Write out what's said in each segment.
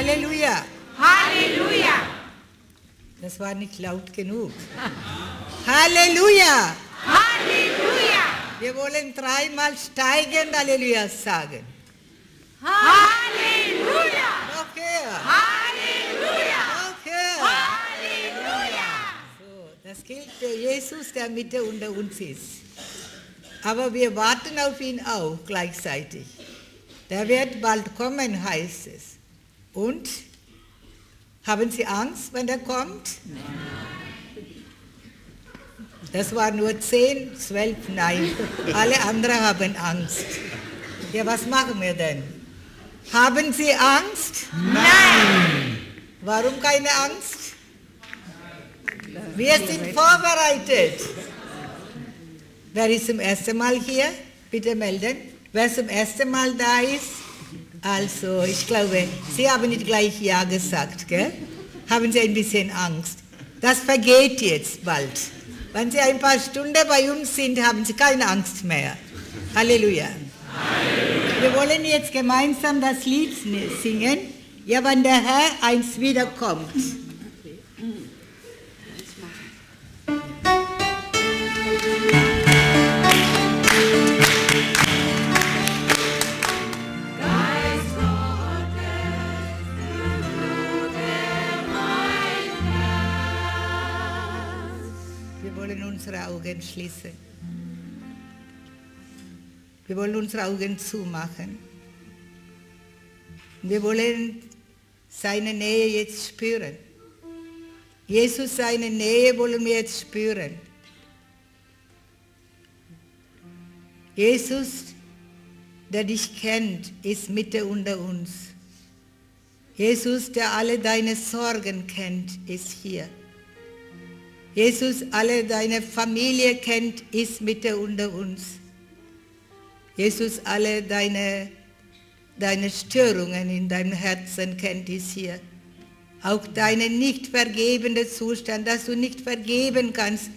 Halleluja. Halleluja. Das war nicht laut genug. Halleluja. Halleluja. Wir wollen dreimal steigend Halleluja sagen. Halleluja. Noch höher. Halleluja. Noch höher. Halleluja. So, das gilt für Jesus, der Mitte unter uns ist. Aber wir warten auf ihn auch gleichzeitig. Der wird bald kommen, heißt es. Und? Haben Sie Angst, wenn er kommt? Das war nur 10, 12 Nein. Alle anderen haben Angst. Ja, was machen wir denn? Haben Sie Angst? Nein. Warum keine Angst? Wir sind vorbereitet. Wer ist zum ersten Mal hier? Bitte melden. Wer zum ersten Mal da ist? Also, ich glaube, Sie haben nicht gleich Ja gesagt, gell? Haben Sie ein bisschen Angst? Das vergeht jetzt bald. Wenn Sie ein paar Stunden bei uns sind, haben Sie keine Angst mehr. Halleluja. Halleluja. Wir wollen jetzt gemeinsam das Lied singen, ja, wenn der Herr einst wiederkommt. Unsere Augen schließen. Wir wollen unsere Augen zumachen. Wir wollen seine Nähe jetzt spüren. Jesus, seine Nähe wollen wir jetzt spüren. Jesus, der dich kennt, ist mitten unter uns. Jesus, der alle deine Sorgen kennt, ist hier. Jesus, alle deine Familie kennt, ist mitten unter uns. Jesus, alle deine Störungen in deinem Herzen kennt, ist hier. Auch deinen nicht vergebenden Zustand, dass du nicht vergeben kannst.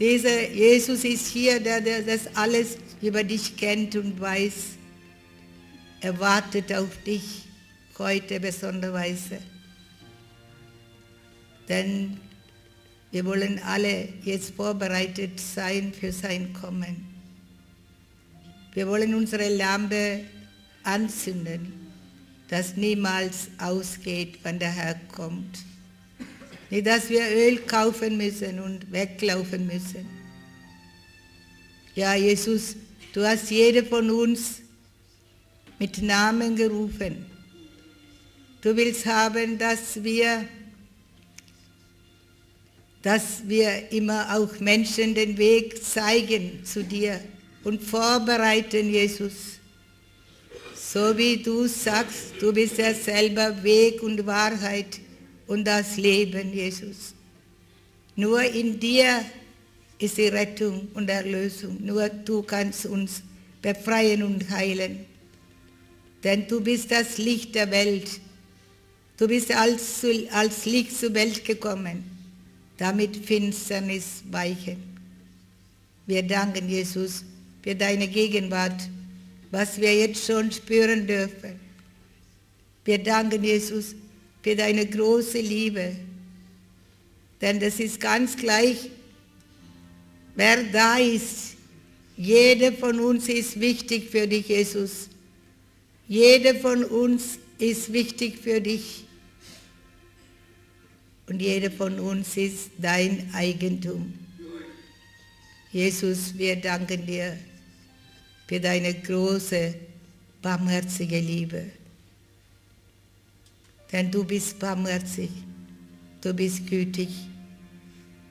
Dieser Jesus ist hier, der das alles über dich kennt und weiß. Er wartet auf dich heute besonderweise. Denn wir wollen alle jetzt vorbereitet sein für sein Kommen. Wir wollen unsere Lampe anzünden, das niemals ausgeht, wenn der Herr kommt. Nicht, dass wir Öl kaufen müssen und weglaufen müssen. Ja, Jesus, du hast jede von uns mit Namen gerufen. Du willst haben, dass wir immer auch Menschen den Weg zeigen zu dir und vorbereiten, Jesus. So wie du sagst, du bist ja selber Weg und Wahrheit und das Leben, Jesus. Nur in dir ist die Rettung und Erlösung. Nur du kannst uns befreien und heilen. Denn du bist das Licht der Welt. Du bist als Licht zur Welt gekommen, damit Finsternis weichen. Wir danken, Jesus, für deine Gegenwart, was wir jetzt schon spüren dürfen. Wir danken, Jesus, für deine große Liebe. Denn das ist ganz gleich, wer da ist. Jeder von uns ist wichtig für dich, Jesus. Jeder von uns ist wichtig für dich. Und jeder von uns ist dein Eigentum. Jesus, wir danken dir für deine große, barmherzige Liebe. Denn du bist barmherzig, du bist gütig,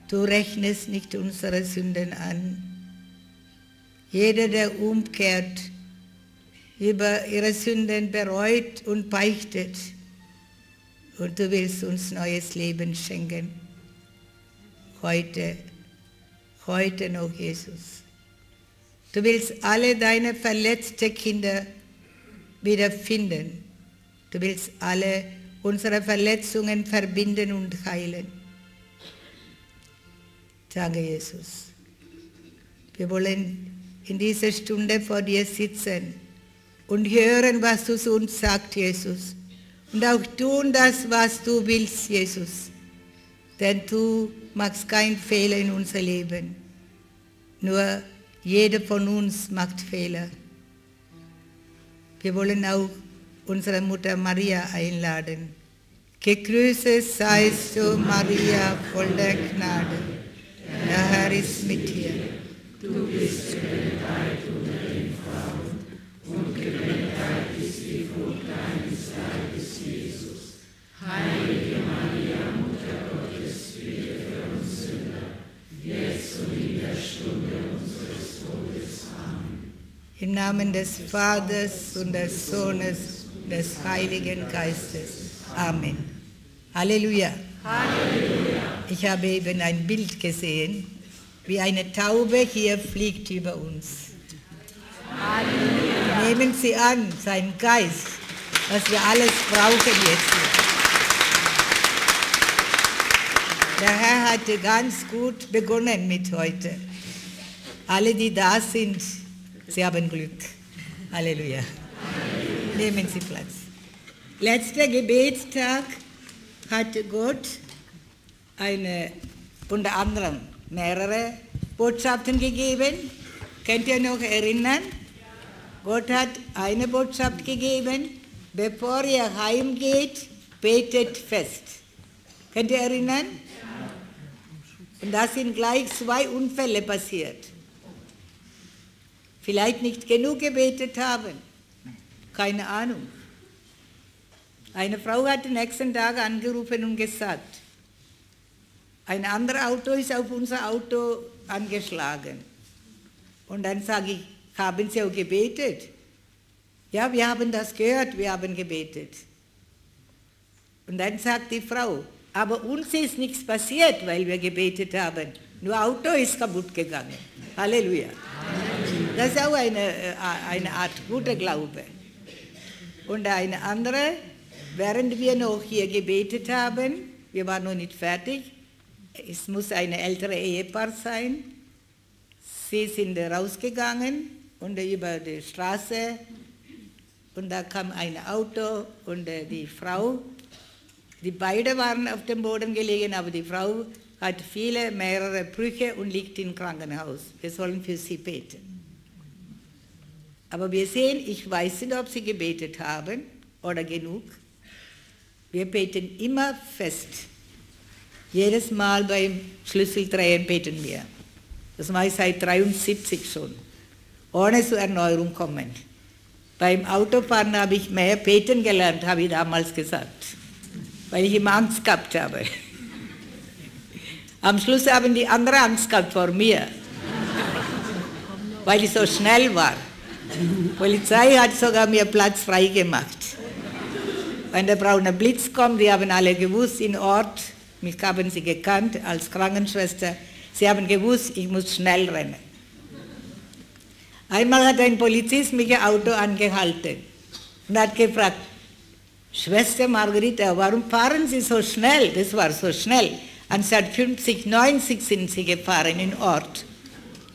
du rechnest nicht unsere Sünden an. Jeder, der umkehrt, über ihre Sünden bereut und beichtet, und du willst uns neues Leben schenken. Heute noch, Jesus. Du willst alle deine verletzten Kinder wiederfinden. Du willst alle unsere Verletzungen verbinden und heilen. Danke, Jesus. Wir wollen in dieser Stunde vor dir sitzen und hören, was du zu uns sagst, Jesus. und auch tun das, was du willst, Jesus. Denn du machst keinen Fehler in unser Leben. Nur jeder von uns macht Fehler. Wir wollen auch unsere Mutter Maria einladen. Gegrüßet seist du, Maria, voll der Gnade. Der Herr ist mit dir. Du bist gebenedeit unter den Frauen, und gebenedeit ist die Frucht deines Leibes, Jesus. Heilige Maria, Mutter Gottes, bitte für uns Sünder, jetzt und in der Stunde unseres Todes. Amen. Im Namen des Vaters und des Sohnes und des Heiligen Geistes. Amen. Halleluja. Halleluja. Ich habe eben ein Bild gesehen, wie eine Taube hier fliegt über uns. Halleluja. Nehmen Sie an, sein Geist, was wir alles brauchen jetzt hier. Der Herr hatte ganz gut begonnen mit heute. Alle, die da sind, sie haben Glück. Halleluja. Nehmen Sie Platz. Letzter Gebetstag hatte Gott unter anderem mehrere Botschaften gegeben. Könnt ihr noch erinnern? Gott hat eine Botschaft gegeben: Bevor ihr heimgeht, betet fest. Könnt ihr erinnern? Und da sind gleich 2 Unfälle passiert. Vielleicht nicht genug gebetet haben. Keine Ahnung. Eine Frau hat den nächsten Tag angerufen und gesagt, ein anderes Auto ist auf unser Auto angeschlagen. Und dann sage ich, haben Sie auch gebetet? Ja, wir haben das gehört, wir haben gebetet. Und dann sagt die Frau, aber uns ist nichts passiert, weil wir gebetet haben. Nur Auto ist kaputt gegangen. Halleluja. Das ist auch eine Art guter Glaube. Und eine andere, während wir noch hier gebetet haben, wir waren noch nicht fertig, es muss ein älteres Ehepaar sein, sie sind rausgegangen und über die Straße und da kam ein Auto und die Frau, die beide waren auf dem Boden gelegen, aber die Frau hat mehrere Brüche und liegt im Krankenhaus. Wir sollen für sie beten. Aber wir sehen, ich weiß nicht, ob sie gebetet haben oder genug. Wir beten immer fest. Jedes Mal beim Schlüsseldrehen beten wir. Das mache ich seit 73 schon, ohne zur Erneuerung kommen. Beim Autofahren habe ich mehr beten gelernt, habe ich damals gesagt, weil ich immer Angst gehabt habe. Am Schluss haben die anderen Angst gehabt vor mir, weil ich so schnell war. Die Polizei hat sogar mir Platz frei gemacht. Wenn der braune Blitz kommt, die haben alle gewusst, im Ort, mich haben sie gekannt als Krankenschwester, sie haben gewusst, ich muss schnell rennen. Einmal hat ein Polizist mich ein Auto angehalten und hat gefragt, Schwester Margarita, warum fahren Sie so schnell? Das war so schnell. Anstatt 50, 90 sind Sie gefahren im Ort.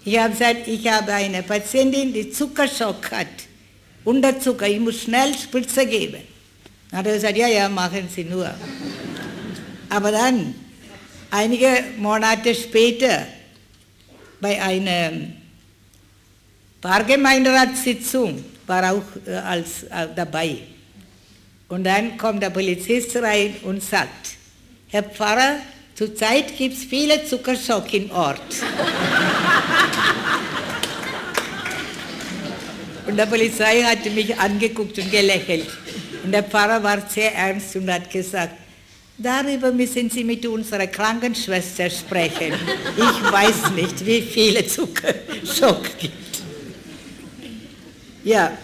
Ich habe gesagt, ich habe eine Patientin, die Zuckerschock hat, Unterzucker, ich muss schnell Spritze geben. Dann hat er gesagt, ja, machen Sie nur. Aber dann, einige Monate später, bei einer Pfarrgemeinderatssitzung, war auch dabei. Und dann kommt der Polizist rein und sagt, Herr Pfarrer, zurzeit gibt es viele Zuckerschock im Ort. Und der Polizei hatte mich angeguckt und gelächelt. Und der Pfarrer war sehr ernst und hat gesagt, darüber müssen Sie mit unserer Krankenschwester sprechen. Ich weiß nicht, wie viele Zuckerschock gibt. Ja,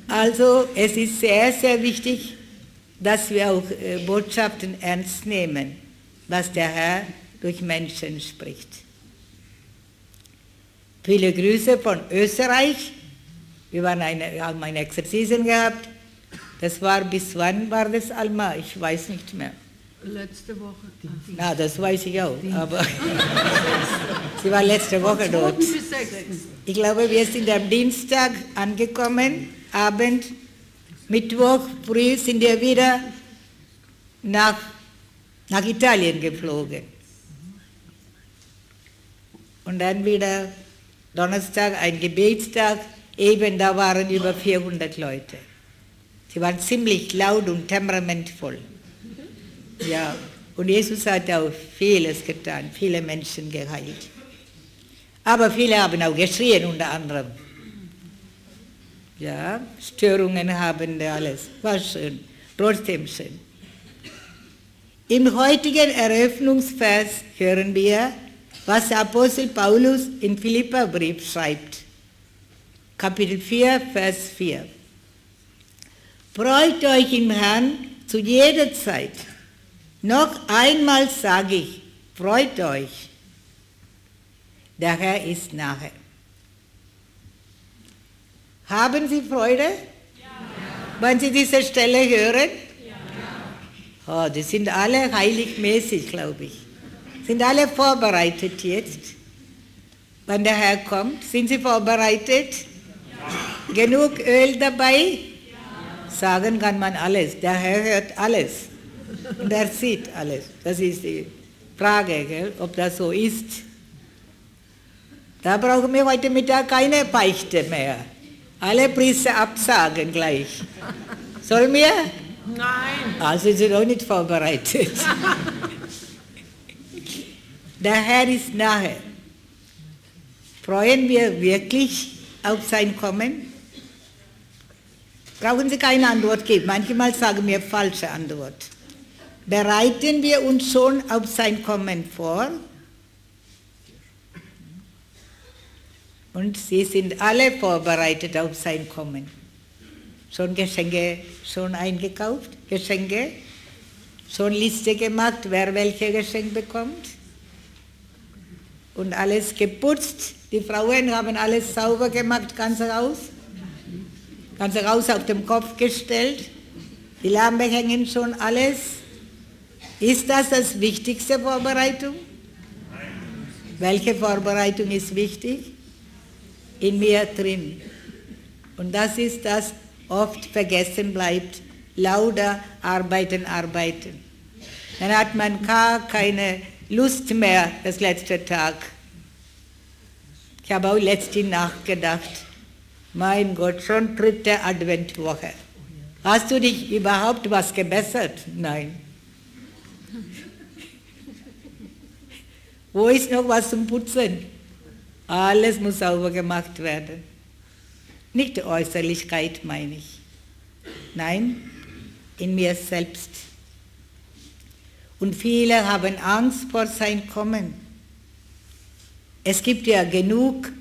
also es ist sehr, sehr wichtig, dass wir auch Botschaften ernst nehmen, was der Herr durch Menschen spricht. Viele Grüße von Österreich. Wir haben eine Exerzitien gehabt. Das war, bis wann war das, Alma? Ich weiß nicht mehr. Letzte Woche. Na, das weiß ich auch, aber sie war letzte Woche dort. Ich glaube, wir sind am Dienstag angekommen, Abend, Mittwoch früh sind wir wieder nach Italien geflogen. Und dann wieder Donnerstag, ein Gebetstag, eben da waren über 400 Leute. Sie waren ziemlich laut und temperamentvoll. Ja, und Jesus hat auch vieles getan, viele Menschen geheilt. Aber viele haben auch geschrien, unter anderem. Ja, Störungen haben alles. War schön, trotzdem schön. Im heutigen Eröffnungsvers hören wir, was der Apostel Paulus in Philipperbrief schreibt. Kapitel 4, Vers 4. Freut euch im Herrn zu jeder Zeit. Noch einmal sage ich, freut euch. Der Herr ist nahe. Haben Sie Freude? Ja. Wenn Sie diese Stelle hören? Ja. Oh, die sind alle heiligmäßig, glaube ich. Sind alle vorbereitet jetzt? Wenn der Herr kommt, sind Sie vorbereitet? Ja. Genug Öl dabei? Ja. Sagen kann man alles. Der Herr hört alles. Und er sieht alles. Das ist die Frage, gell, ob das so ist. Da brauchen wir heute Mittag keine Beichte mehr. Alle Priester absagen gleich. Sollen wir? Nein. Also sind auch nicht vorbereitet. Der Herr ist nahe. Freuen wir wirklich auf sein Kommen? Brauchen Sie keine Antwort geben. Manchmal sagen wir falsche Antwort. Bereiten wir uns schon auf sein Kommen vor? Und Sie sind alle vorbereitet auf sein Kommen. Schon Geschenke, schon eingekauft, Geschenke, schon Liste gemacht, wer welche Geschenke bekommt. Und alles geputzt. Die Frauen haben alles sauber gemacht, ganze Haus auf den Kopf gestellt. Die Lampe hängen schon alles. Ist das das wichtigste Vorbereitung? Welche Vorbereitung ist wichtig? In mir drin. Und das ist das, oft vergessen bleibt. Lauter arbeiten. Dann hat man gar keine Lust mehr, das letzte Tag. Ich habe auch letzte Nacht gedacht, mein Gott, schon 3. Adventwoche. Hast du dich überhaupt was gebessert? Nein. Wo ist noch was zum Putzen? Alles muss sauber gemacht werden. Nicht die Äußerlichkeit, meine ich. Nein, in mir selbst. Und viele haben Angst vor sein Kommen. Es gibt ja genug,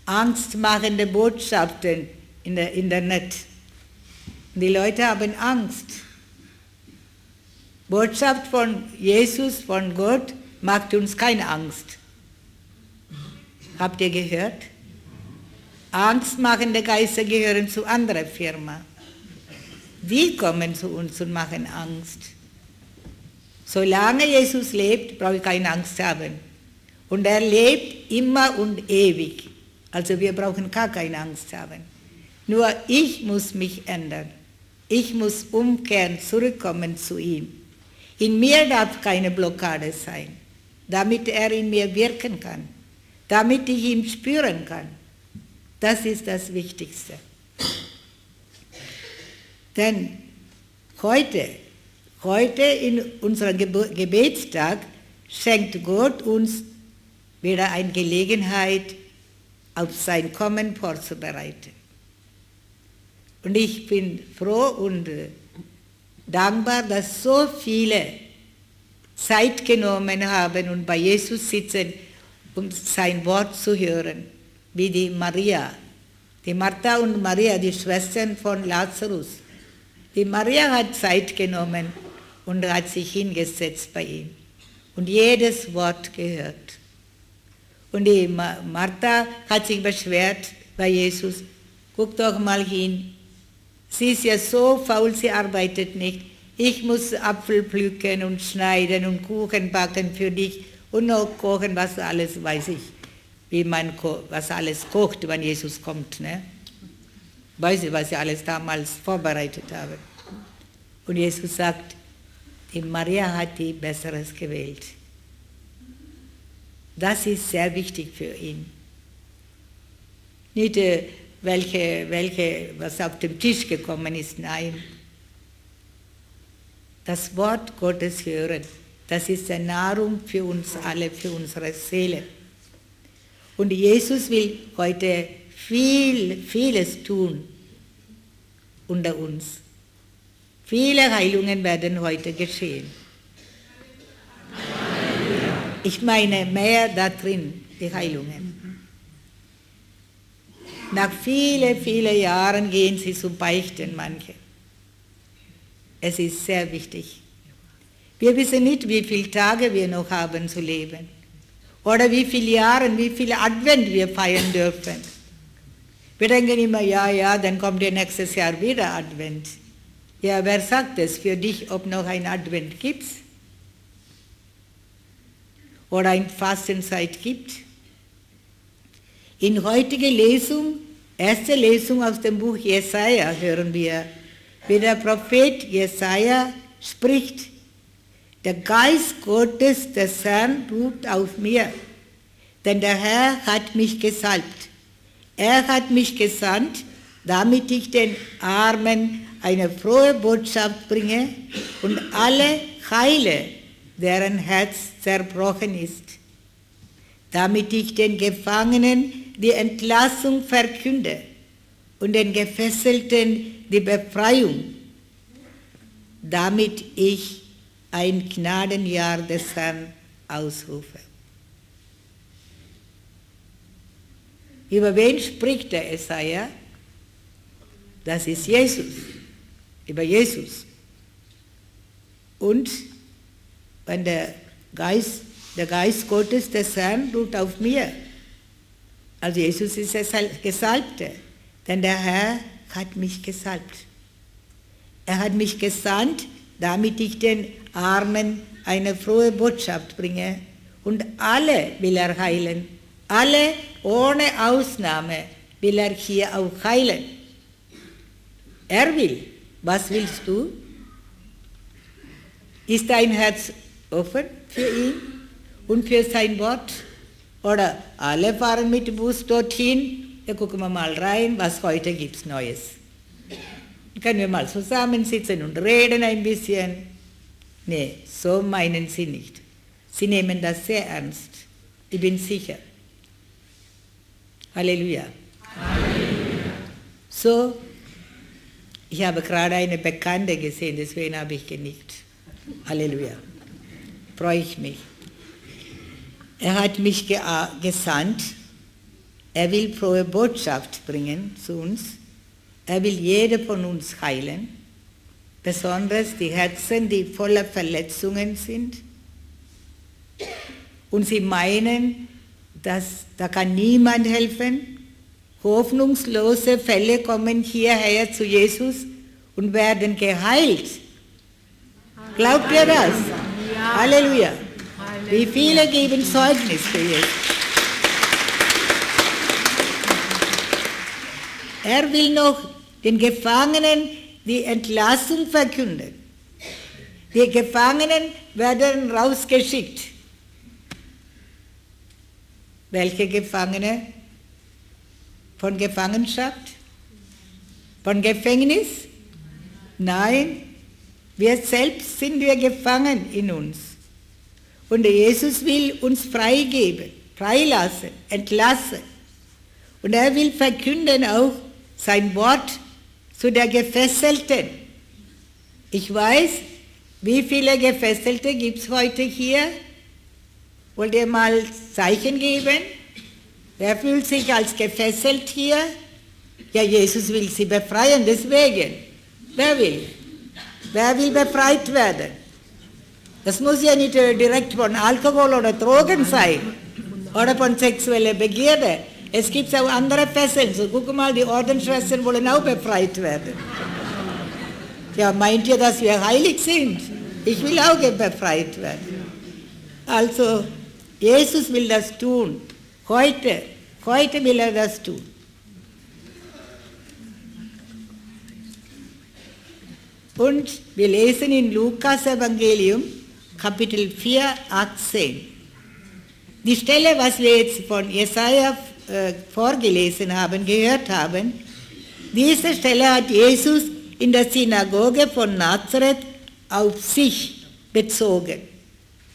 angstmachende Botschaften in der Internet. Die Leute haben Angst. Botschaft von Jesus, von Gott, macht uns keine Angst. Habt ihr gehört? Angstmachende Geister gehören zu anderer Firma. Die kommen zu uns und machen Angst. Solange Jesus lebt, brauche ich keine Angst haben. Und er lebt immer und ewig. Also wir brauchen gar keine Angst haben. Nur ich muss mich ändern. Ich muss umkehren, zurückkommen zu ihm. In mir darf keine Blockade sein, damit er in mir wirken kann, damit ich ihn spüren kann. Das ist das Wichtigste. Denn heute in unserem Gebetstag schenkt Gott uns wieder eine Gelegenheit, auf sein Kommen vorzubereiten. Und ich bin froh und dankbar, dass so viele Zeit genommen haben und bei Jesus sitzen, um sein Wort zu hören, wie die Maria, die Martha und Maria, die Schwestern von Lazarus. Die Maria hat Zeit genommen und hat sich hingesetzt bei ihm und jedes Wort gehört. Und die Martha hat sich beschwert bei Jesus, guck doch mal hin, sie ist ja so faul, sie arbeitet nicht. Ich muss Apfel pflücken und schneiden und Kuchen backen für dich und noch kochen, was alles weiß ich, wie man was alles kocht, wenn Jesus kommt. Ne? Weißt du, was sie alles damals vorbereitet haben? Und Jesus sagt, die Maria hat die Besseres gewählt. Das ist sehr wichtig für ihn. Nicht was auf den Tisch gekommen ist, nein. Das Wort Gottes hören, das ist eine Nahrung für uns alle, für unsere Seele. Und Jesus will heute vieles tun unter uns. Viele Heilungen werden heute geschehen. Ich meine mehr da drin, die Heilungen. Nach vielen Jahren gehen sie zu beichten, manche. Es ist sehr wichtig. Wir wissen nicht, wie viele Tage wir noch haben zu leben. Oder wie viele Jahre, wie viele Advent wir feiern dürfen. Wir denken immer, ja, dann kommt ja nächstes Jahr wieder Advent. Ja, wer sagt es für dich, ob noch ein Advent gibt? Oder eine Fastenzeit gibt? In heutiger Lesung, erste Lesung aus dem Buch Jesaja, hören wir, wie der Prophet Jesaja spricht: Der Geist Gottes des Herrn ruht auf mir, denn der Herr hat mich gesalbt. Er hat mich gesandt, damit ich den Armen eine frohe Botschaft bringe und alle heile, deren Herz zerbrochen ist, damit ich den Gefangenen die Entlassung verkünde und den Gefesselten die Befreiung, damit ich ein Gnadenjahr des Herrn ausrufe. Über wen spricht der Jesaja? Das ist Jesus, über Jesus. Und wenn der Geist Gottes des Herrn ruht auf mir, also Jesus ist der Gesalbte, denn der Herr hat mich gesalbt. Er hat mich gesandt, damit ich den Armen eine frohe Botschaft bringe. Und alle will er heilen. Alle ohne Ausnahme will er hier auch heilen. Er will. Was willst du? Ist dein Herz offen für ihn und für sein Wort? Oder alle fahren mit dem Bus dorthin? Ja, gucken wir mal rein, was heute gibt es Neues. Dann können wir mal zusammensitzen und reden ein bisschen. Nee, so meinen sie nicht. Sie nehmen das sehr ernst. Ich bin sicher. Halleluja. Halleluja. So, ich habe gerade eine Bekannte gesehen, deswegen habe ich genickt. Halleluja. Freue ich mich. Er hat mich gesandt. Er will frohe Botschaft bringen zu uns. Er will jede von uns heilen. Besonders die Herzen, die voller Verletzungen sind. Und sie meinen, dass da kann niemand helfen. Hoffnungslose Fälle kommen hierher zu Jesus und werden geheilt. Glaubt ihr das? Ja. Halleluja. Halleluja. Wie viele geben Zeugnis für Jesus? Er will noch den Gefangenen die Entlassung verkünden. Die Gefangenen werden rausgeschickt. Welche Gefangene? Von Gefangenschaft? Von Gefängnis? Nein, wir selbst sind wir gefangen in uns. Und Jesus will uns freigeben, freilassen, entlassen. Und er will verkünden auch sein Wort zu der Gefesselten. Ich weiß, wie viele Gefesselte gibt es heute hier? Wollt ihr mal Zeichen geben? Wer fühlt sich als gefesselt hier? Ja, Jesus will sie befreien, deswegen. Wer will? Wer will befreit werden? Das muss ja nicht direkt von Alkohol oder Drogen sein oder von sexueller Begierde. Es gibt auch andere Fesseln. So, guck mal, die Ordensschwestern wollen auch befreit werden. Ja, meint ihr, dass wir heilig sind? Ich will auch befreit werden. Also, Jesus will das tun. Heute will er das tun. Und wir lesen in Lukas Evangelium, Kapitel 4, 18. Die Stelle, was wir jetzt von Jesaja vorgelesen haben, gehört haben, diese Stelle hat Jesus in der Synagoge von Nazareth auf sich bezogen.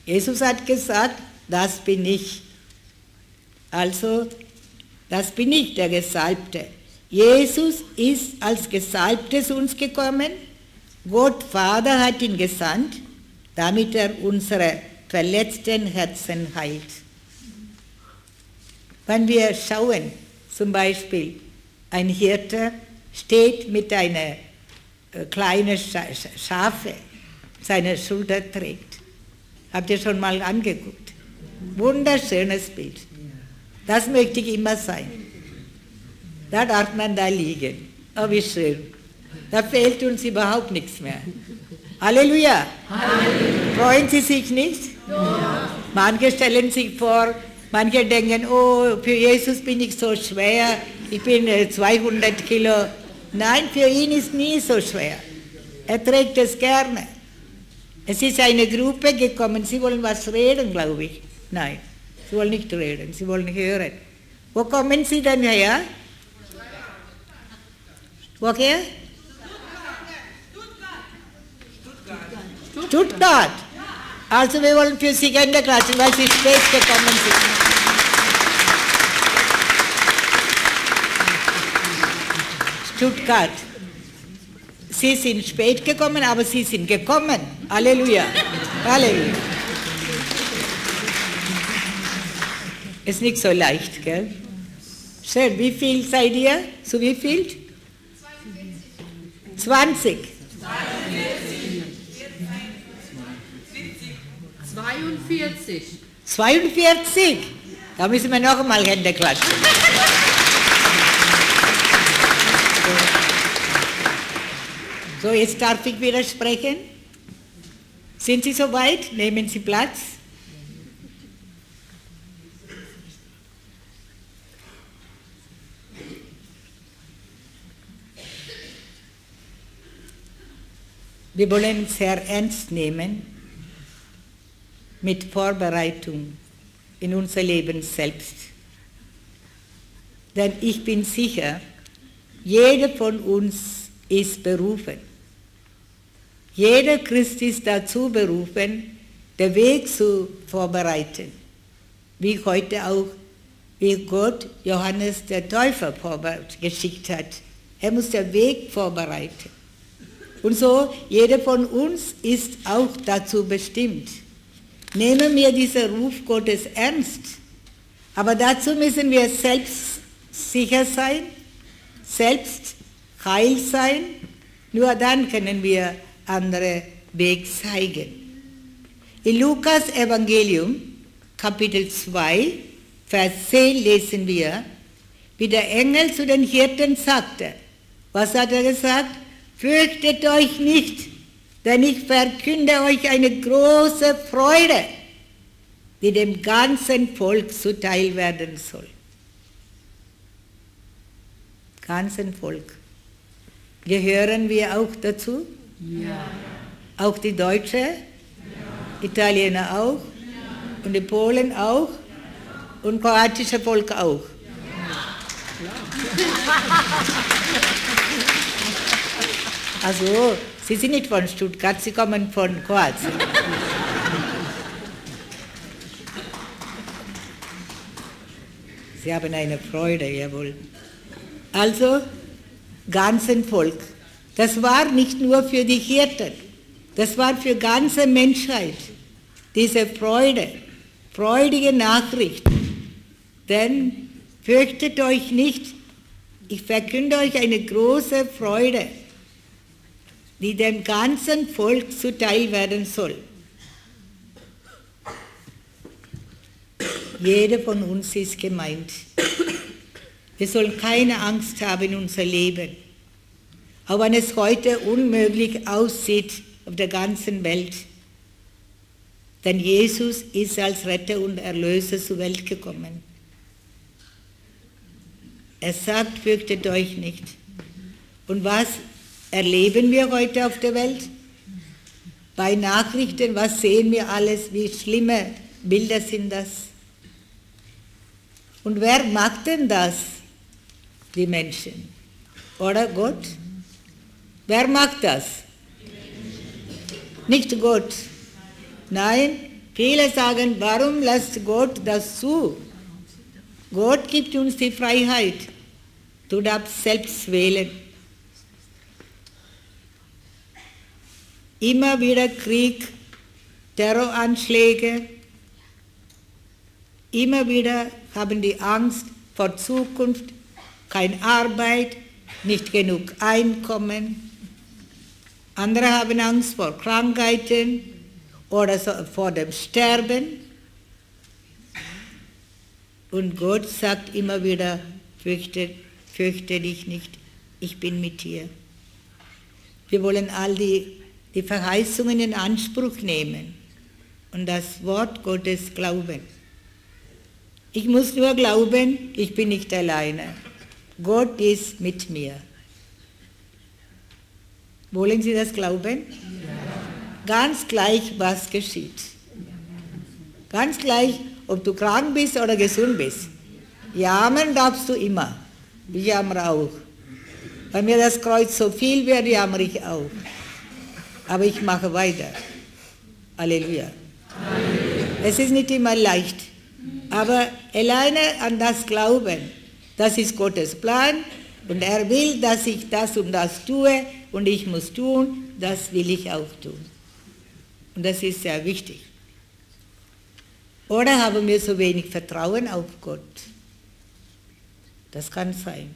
Jesus hat gesagt, das bin ich. Also, das bin ich, der Gesalbte. Jesus ist als Gesalbter zu uns gekommen. Gott Vater hat ihn gesandt, damit er unsere verletzten Herzen heilt. Wenn wir schauen, zum Beispiel, ein Hirte steht mit einer kleinen Schafe, seine Schulter trägt. Habt ihr schon mal angeguckt? Wunderschönes Bild. Das möchte ich immer sein. Da darf man da liegen. Oh, wie schön. Da fehlt uns überhaupt nichts mehr. Halleluja. Halleluja. Freuen Sie sich nicht? Ja. Manche stellen sich vor, manche denken, oh, für Jesus bin ich so schwer, ich bin 200 Kilo. Nein, für ihn ist nie so schwer. Er trägt es gerne. Es ist eine Gruppe gekommen, sie wollen was reden, glaube ich. Nein, sie wollen nicht reden, sie wollen hören. Wo kommen Sie denn her? Woher? Stuttgart. Also wir wollen für Sie Hände klatschen, weil Sie spät gekommen sind. Stuttgart. Sie sind spät gekommen, aber Sie sind gekommen. Halleluja. Halleluja. Ist nicht so leicht, gell? Schön. Wie viel seid ihr? Zu wie viel? 20. 42. 42? Da müssen wir noch einmal Hände klatschen. So, jetzt darf ich wieder sprechen. Sind Sie soweit? Nehmen Sie Platz. Wir wollen es sehr ernst nehmen mit Vorbereitung in unser Leben selbst. Denn ich bin sicher, jeder von uns ist berufen. Jeder Christ ist dazu berufen, den Weg zu vorbereiten. Wie heute auch, wie Gott Johannes der Täufer geschickt hat. Er muss den Weg vorbereiten. Und so, jeder von uns ist auch dazu bestimmt. Nehmen wir diesen Ruf Gottes ernst. Aber dazu müssen wir selbst sicher sein, selbst heil sein. Nur dann können wir andere Weg zeigen. In Lukas Evangelium, Kapitel 2, Vers 10 lesen wir, wie der Engel zu den Hirten sagte. Was hat er gesagt? Fürchtet euch nicht, denn ich verkünde euch eine große Freude, die dem ganzen Volk zuteil werden soll. Ganzen Volk. Gehören wir auch dazu? Ja. Auch die Deutsche? Ja. Italiener auch? Ja. Und die Polen auch? Ja. Und kroatische Volk auch? Ja. Also, Sie sind nicht von Stuttgart, Sie kommen von Kroatien. Sie haben eine Freude, jawohl. Also, ganzen Volk. Das war nicht nur für die Hirten, das war für die ganze Menschheit. Diese Freude, freudige Nachricht. Denn fürchtet euch nicht, ich verkünde euch eine große Freude, die dem ganzen Volk zuteil werden soll. Jeder von uns ist gemeint. Wir sollen keine Angst haben in unser Leben. Auch wenn es heute unmöglich aussieht auf der ganzen Welt. Denn Jesus ist als Retter und Erlöser zur Welt gekommen. Er sagt, fürchtet euch nicht. Und was erleben wir heute auf der Welt? Bei Nachrichten, was sehen wir alles, wie schlimme Bilder sind das? Und wer macht denn das? Die Menschen. Oder Gott? Wer macht das? Nicht Gott. Nein, viele sagen, warum lässt Gott das zu? Gott gibt uns die Freiheit. Du darfst selbst wählen. Immer wieder Krieg, Terroranschläge. Immer wieder haben die Angst vor Zukunft, keine Arbeit, nicht genug Einkommen. Andere haben Angst vor Krankheiten oder vor dem Sterben. Und Gott sagt immer wieder, fürchte dich nicht, ich bin mit dir. Wir wollen all die Verheißungen in Anspruch nehmen und das Wort Gottes glauben. Ich muss nur glauben, ich bin nicht alleine. Gott ist mit mir. Wollen Sie das glauben? Ja. Ganz gleich, was geschieht. Ganz gleich, ob du krank bist oder gesund bist. Jammern darfst du immer. Ich jammere auch. Bei mir das Kreuz so viel wird, jammere ich auch. Aber ich mache weiter. Halleluja. Halleluja. Es ist nicht immer leicht. Aber alleine an das Glauben, das ist Gottes Plan und er will, dass ich das und das tue und ich muss tun, das will ich auch tun. Und das ist sehr wichtig. Oder haben wir so wenig Vertrauen auf Gott? Das kann sein.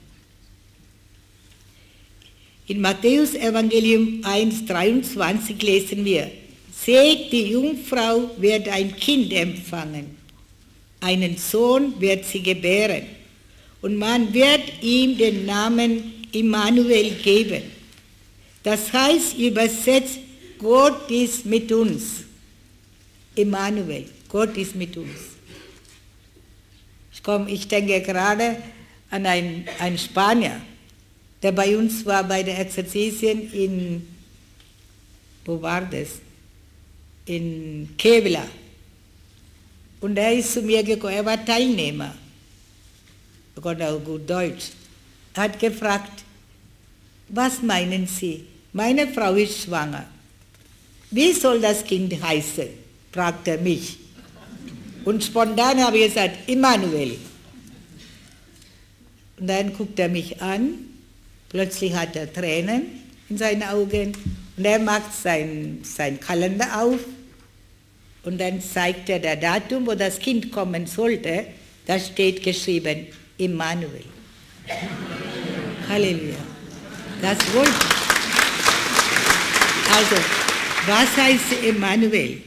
In Matthäus Evangelium 1,23 lesen wir, seht, die Jungfrau wird ein Kind empfangen. Einen Sohn wird sie gebären und man wird ihm den Namen Immanuel geben. Das heißt übersetzt, Gott ist mit uns. Immanuel, Gott ist mit uns. Ich denke gerade an einen Spanier, der bei uns war bei der Exerzitien in, wo war das? In Kevela. Und er ist zu mir gekommen, er war Teilnehmer, er konnte auch gut Deutsch. Er hat gefragt, was meinen Sie? Meine Frau ist schwanger. Wie soll das Kind heißen? Fragt er mich. Und spontan habe ich gesagt, Immanuel. Und dann guckt er mich an, plötzlich hat er Tränen in seinen Augen und er macht seinen Kalender auf. Und dann zeigt er das Datum, wo das Kind kommen sollte. Da steht geschrieben, Immanuel. Halleluja. Das wollte ich. Also, was heißt Immanuel?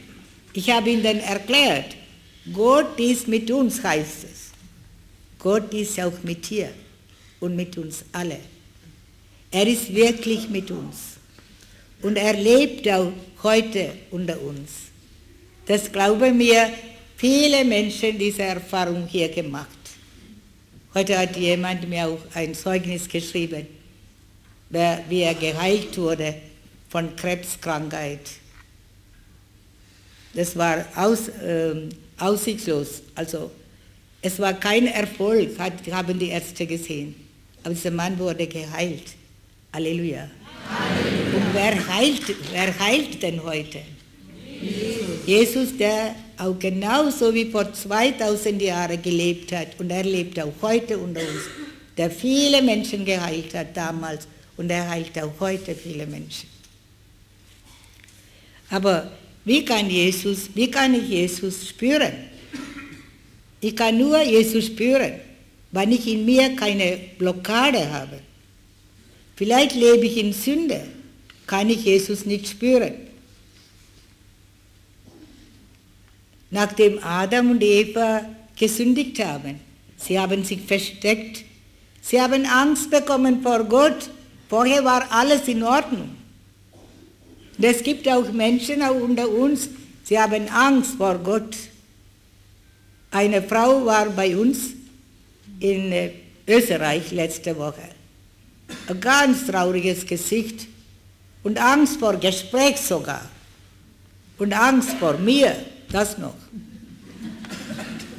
Ich habe ihm dann erklärt, Gott ist mit uns, heißt es. Gott ist auch mit dir und mit uns alle. Er ist wirklich mit uns. Und er lebt auch heute unter uns. Das glauben mir viele Menschen diese Erfahrung hier gemacht. Heute hat jemand mir auch ein Zeugnis geschrieben, wie er geheilt wurde von Krebskrankheit. Das war aussichtslos. Also es war kein Erfolg, haben die Ärzte gesehen. Aber dieser Mann wurde geheilt. Halleluja. Halleluja. Und wer heilt denn heute? Jesus, der auch genauso wie vor 2000 Jahren gelebt hat und er lebt auch heute unter uns, der viele Menschen geheilt hat damals und er heilt auch heute viele Menschen. Aber wie kann ich Jesus spüren? Ich kann nur Jesus spüren, wenn ich in mir keine Blockade habe. Vielleicht lebe ich in Sünde, kann ich Jesus nicht spüren. Nachdem Adam und Eva gesündigt haben, sie haben sich versteckt, sie haben Angst bekommen vor Gott, vorher war alles in Ordnung. Und es gibt auch Menschen auch unter uns, sie haben Angst vor Gott. Eine Frau war bei uns in Österreich letzte Woche. Ein ganz trauriges Gesicht. und Angst vor Gespräch sogar und Angst vor mir, das noch.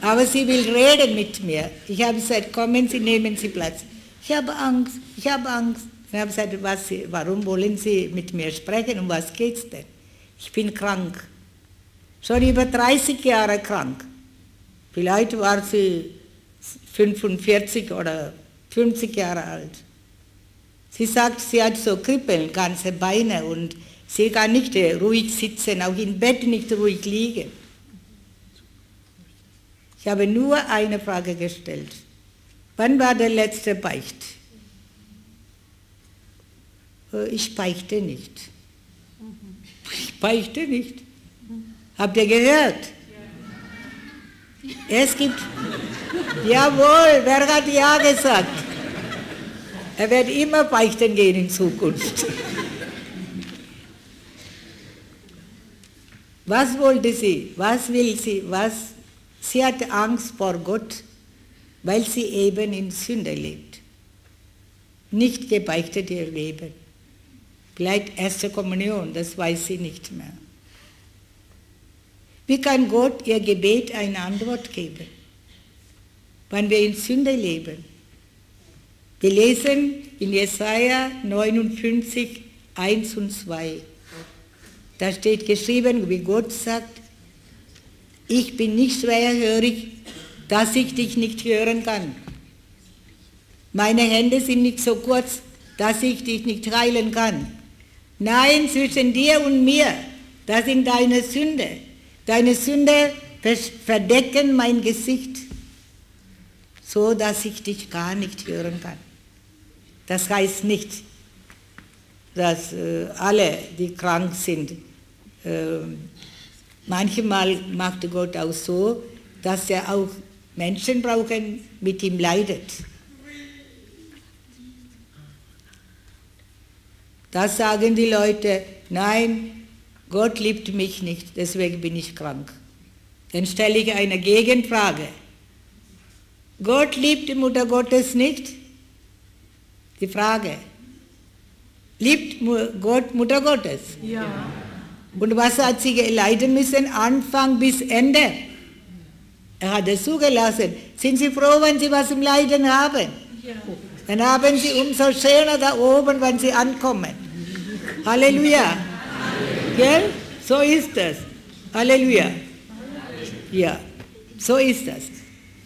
Aber sie will reden mit mir. Ich habe gesagt, kommen Sie, nehmen Sie Platz. Ich habe Angst, ich habe Angst. Ich habe gesagt, warum wollen Sie mit mir sprechen, um was geht es denn? Ich bin krank, schon über 30 Jahre krank. Vielleicht war sie 45 oder 50 Jahre alt. Sie sagt, sie hat so Kribbeln, ganze Beine und sie kann nicht ruhig sitzen, auch im Bett nicht ruhig liegen. Ich habe nur eine Frage gestellt. Wann war der letzte Beicht? Ich beichte nicht. Ich beichte nicht. Habt ihr gehört? Es gibt, jawohl, wer hat ja gesagt? Er wird immer beichten gehen in Zukunft. Was wollte sie? Was will sie? Sie hatte Angst vor Gott, weil sie eben in Sünde lebt. Nicht gebeichtet ihr Leben. Vielleicht erste Kommunion, das weiß sie nicht mehr. Wie kann Gott ihr Gebet eine Antwort geben, wenn wir in Sünde leben? Wir lesen in Jesaja 59, 1 und 2. Da steht geschrieben, wie Gott sagt, ich bin nicht schwerhörig, dass ich dich nicht hören kann. Meine Hände sind nicht so kurz, dass ich dich nicht heilen kann. Nein, zwischen dir und mir, das sind deine Sünde. Deine Sünde verdecken mein Gesicht, so dass ich dich gar nicht hören kann. Das heißt nicht, dass alle, die krank sind, manchmal macht Gott auch so, dass er auch Menschen brauchen, mit ihm leidet. Da sagen die Leute, nein, Gott liebt mich nicht, deswegen bin ich krank. Dann stelle ich eine Gegenfrage. Gott liebt die Mutter Gottes nicht? Die Frage. Liebt Gott Mutter Gottes? Ja. Und was hat sie leiden müssen, Anfang bis Ende? Er hat es zugelassen. Sind Sie froh, wenn Sie was im Leiden haben? Ja. Dann haben Sie umso schöner da oben, wenn Sie ankommen. Halleluja. Gell? So ist das. Halleluja. Ja, so ist das.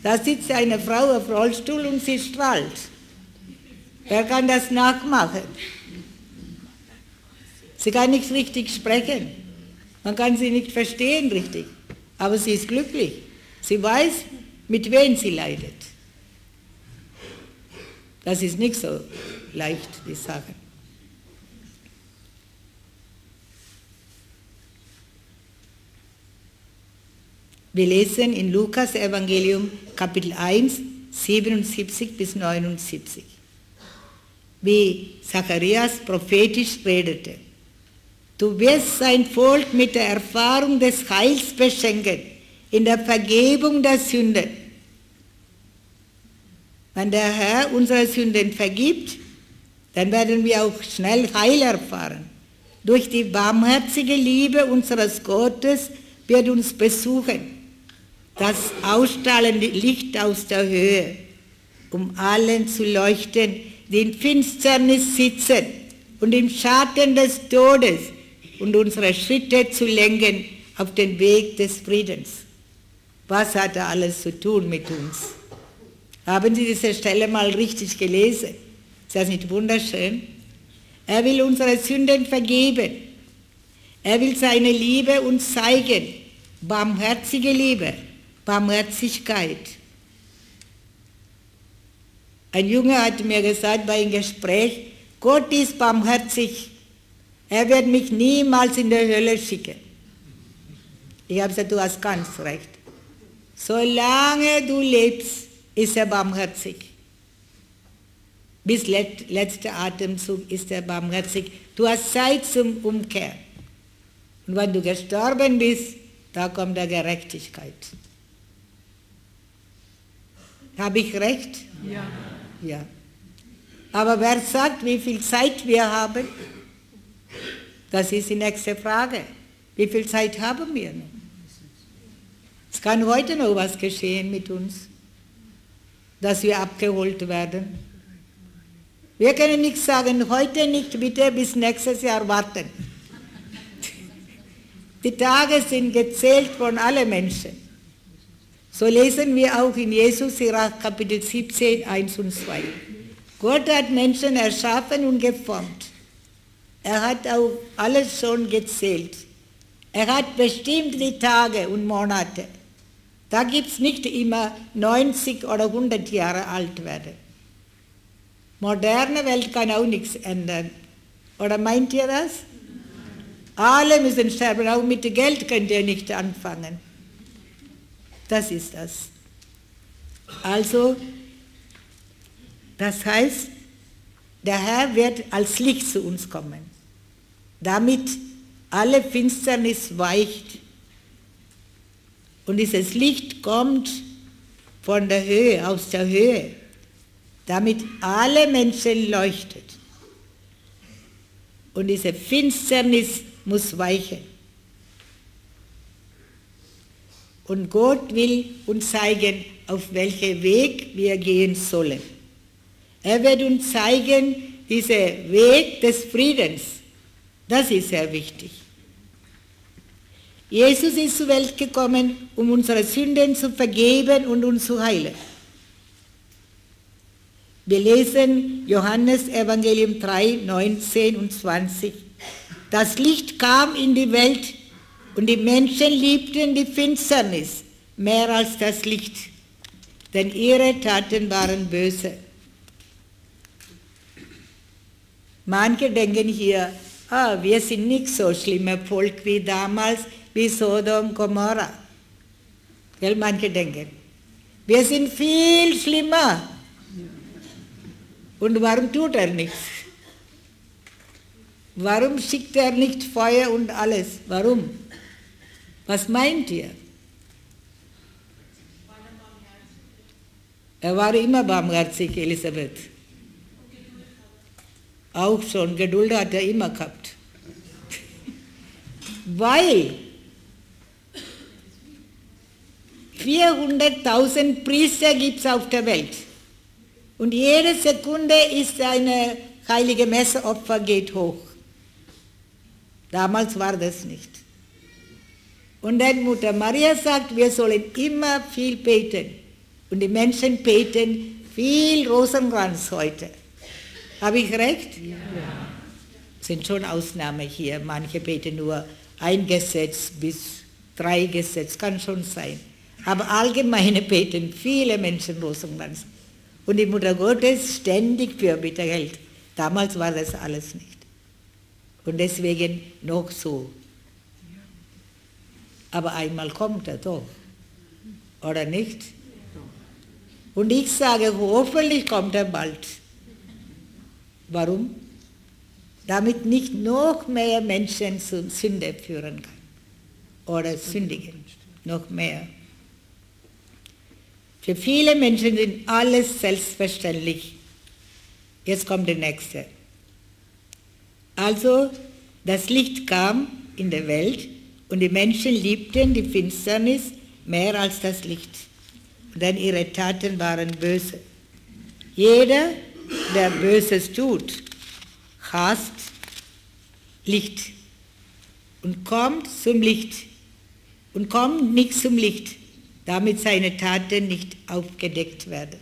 Da sitzt eine Frau auf Rollstuhl und sie strahlt. Wer kann das nachmachen? Sie kann nicht richtig sprechen. Man kann sie nicht verstehen richtig. Aber sie ist glücklich. Sie weiß, mit wem sie leidet. Das ist nicht so leicht, die Sache. Wir lesen in Lukas Evangelium Kapitel 1, 77 bis 79, wie Zacharias prophetisch redete. Du wirst sein Volk mit der Erfahrung des Heils beschenken, in der Vergebung der Sünden. Wenn der Herr unsere Sünden vergibt, dann werden wir auch schnell Heil erfahren. Durch die barmherzige Liebe unseres Gottes wird uns besuchen. Das ausstrahlende Licht aus der Höhe, um allen zu leuchten, die in Finsternis sitzen und im Schatten des Todes und unsere Schritte zu lenken auf den Weg des Friedens. Was hat er alles zu tun mit uns? Haben Sie diese Stelle mal richtig gelesen? Ist das nicht wunderschön? Er will unsere Sünden vergeben. Er will seine Liebe uns zeigen. Barmherzige Liebe. Barmherzigkeit. Ein Junge hat mir gesagt bei einem Gespräch, Gott ist barmherzig, er wird mich niemals in die Hölle schicken. Ich habe gesagt, du hast ganz recht. Solange du lebst, ist er barmherzig. Bis letzter Atemzug ist er barmherzig. Du hast Zeit zum Umkehren. Und wenn du gestorben bist, da kommt der Gerechtigkeit. Habe ich recht? Ja. Ja. Aber wer sagt, wie viel Zeit wir haben? Das ist die nächste Frage. Wie viel Zeit haben wir noch? Es kann heute noch was geschehen mit uns, dass wir abgeholt werden. Wir können nicht sagen, heute nicht, bitte bis nächstes Jahr warten. Die Tage sind gezählt von allen Menschen. So lesen wir auch in Jesus Kapitel 17, 1 und 2. Gott hat Menschen erschaffen und geformt. Er hat auch alles schon gezählt. Er hat bestimmt die Tage und Monate. Da gibt es nicht immer 90 oder 100 Jahre alt werden. Moderne Welt kann auch nichts ändern. Oder meint ihr das? Alle müssen sterben, auch mit Geld könnt ihr nicht anfangen. Das ist das. Also, das heißt, der Herr wird als Licht zu uns kommen, damit alle Finsternis weicht. Und dieses Licht kommt von der Höhe, aus der Höhe, damit alle Menschen leuchtet. Und diese Finsternis muss weichen. Und Gott will uns zeigen, auf welchen Weg wir gehen sollen. Er wird uns zeigen, diesen Weg des Friedens. Das ist sehr wichtig. Jesus ist zur Welt gekommen, um unsere Sünden zu vergeben und uns zu heilen. Wir lesen Johannes Evangelium 3, 19 und 20. Das Licht kam in die Welt und die Menschen liebten die Finsternis mehr als das Licht, denn ihre Taten waren böse. Manche denken hier, wir sind nicht so schlimmer Volk wie damals, wie Sodom und Gomorra. Manche denken, wir sind viel schlimmer. Und warum tut er nichts? Warum schickt er nicht Feuer und alles? Warum? Was meint ihr? Er war immer barmherzig, Elisabeth. Auch schon, Geduld hat er immer gehabt. Weil 400.000 Priester gibt es auf der Welt. Und jede Sekunde ist eine heilige Messeopfer geht hoch. Damals war das nicht. Und dann Mutter Maria sagt, wir sollen immer viel beten. Und die Menschen beten viel Rosenkranz heute. Habe ich recht? Ja. Sind schon Ausnahmen hier. Manche beten nur ein Gesetz bis 3 Gesetze, kann schon sein. Aber allgemeine beten viele Menschen Rosenkranz. Und die Mutter Gottes ständig Fürbitte hält. Damals war das alles nicht. Und deswegen noch so. Aber einmal kommt er doch. Oder nicht? Und ich sage, hoffentlich kommt er bald. Warum? Damit nicht noch mehr Menschen zur Sünde führen kann. Oder sündigen. Noch mehr. Für viele Menschen sind alles selbstverständlich. Jetzt kommt der nächste. Also, das Licht kam in der Welt und die Menschen liebten die Finsternis mehr als das Licht, denn ihre Taten waren böse. Jeder, der Böses tut, hasst Licht und kommt zum Licht und kommt nicht zum Licht, damit seine Taten nicht aufgedeckt werden.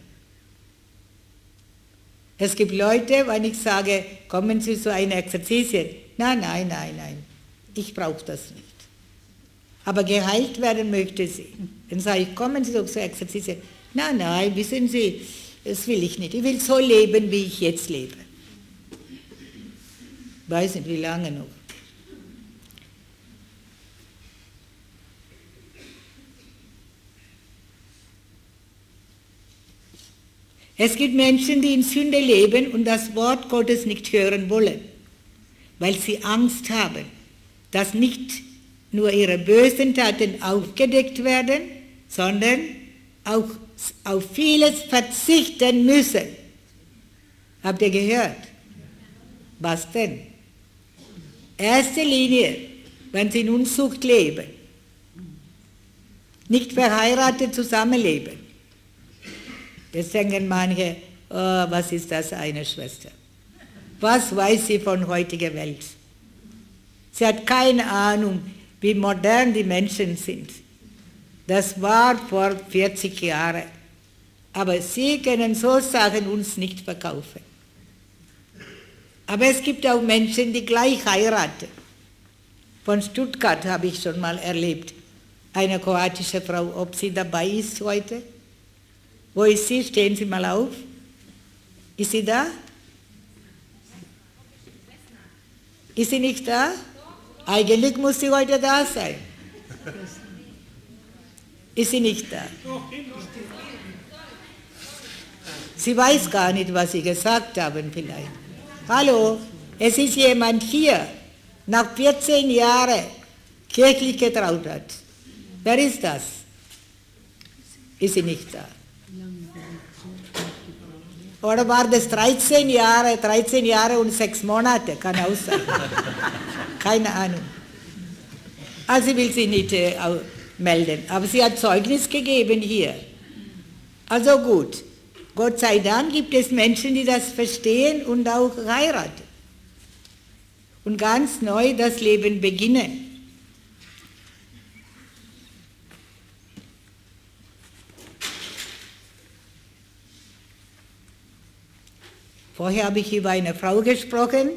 Es gibt Leute, wenn ich sage, kommen Sie zu einer Exerzitien. Nein, ich brauche das nicht. Aber geheilt werden möchte sie. Dann sage ich, kommen Sie doch zur Exerzitien. Nein, wissen Sie, das will ich nicht. Ich will so leben, wie ich jetzt lebe. Weiß nicht, wie lange noch. Es gibt Menschen, die in Sünde leben und das Wort Gottes nicht hören wollen, weil sie Angst haben, dass nicht nur ihre bösen Taten aufgedeckt werden, sondern auch auf vieles verzichten müssen. Habt ihr gehört? Was denn? Erste Linie, wenn sie in Unzucht leben, nicht verheiratet zusammenleben. Jetzt denken manche, oh, was ist das eine Schwester? Was weiß sie von heutiger Welt? Sie hat keine Ahnung, wie modern die Menschen sind. Das war vor 40 Jahren. Aber sie können so Sachen uns nicht verkaufen. Aber es gibt auch Menschen, die gleich heiraten. Von Stuttgart habe ich schon mal erlebt. Eine kroatische Frau, ob sie dabei ist heute. Wo ist sie? Stehen Sie mal auf. Ist sie da? Ist sie nicht da? Eigentlich muss sie heute da sein. Ist sie nicht da? Sie weiß gar nicht, was Sie gesagt haben vielleicht. Hallo, es ist jemand hier, nach 14 Jahren kirchlich getraut hat. Wer ist das? Ist sie nicht da? Oder war das 13 Jahre und 6 Monate, kann auch sein. Keine Ahnung. Also will sie nicht melden, aber sie hat Zeugnis gegeben hier. Also gut, Gott sei Dank gibt es Menschen, die das verstehen und auch heiraten. Und ganz neu das Leben beginnen. Vorher habe ich über eine Frau gesprochen,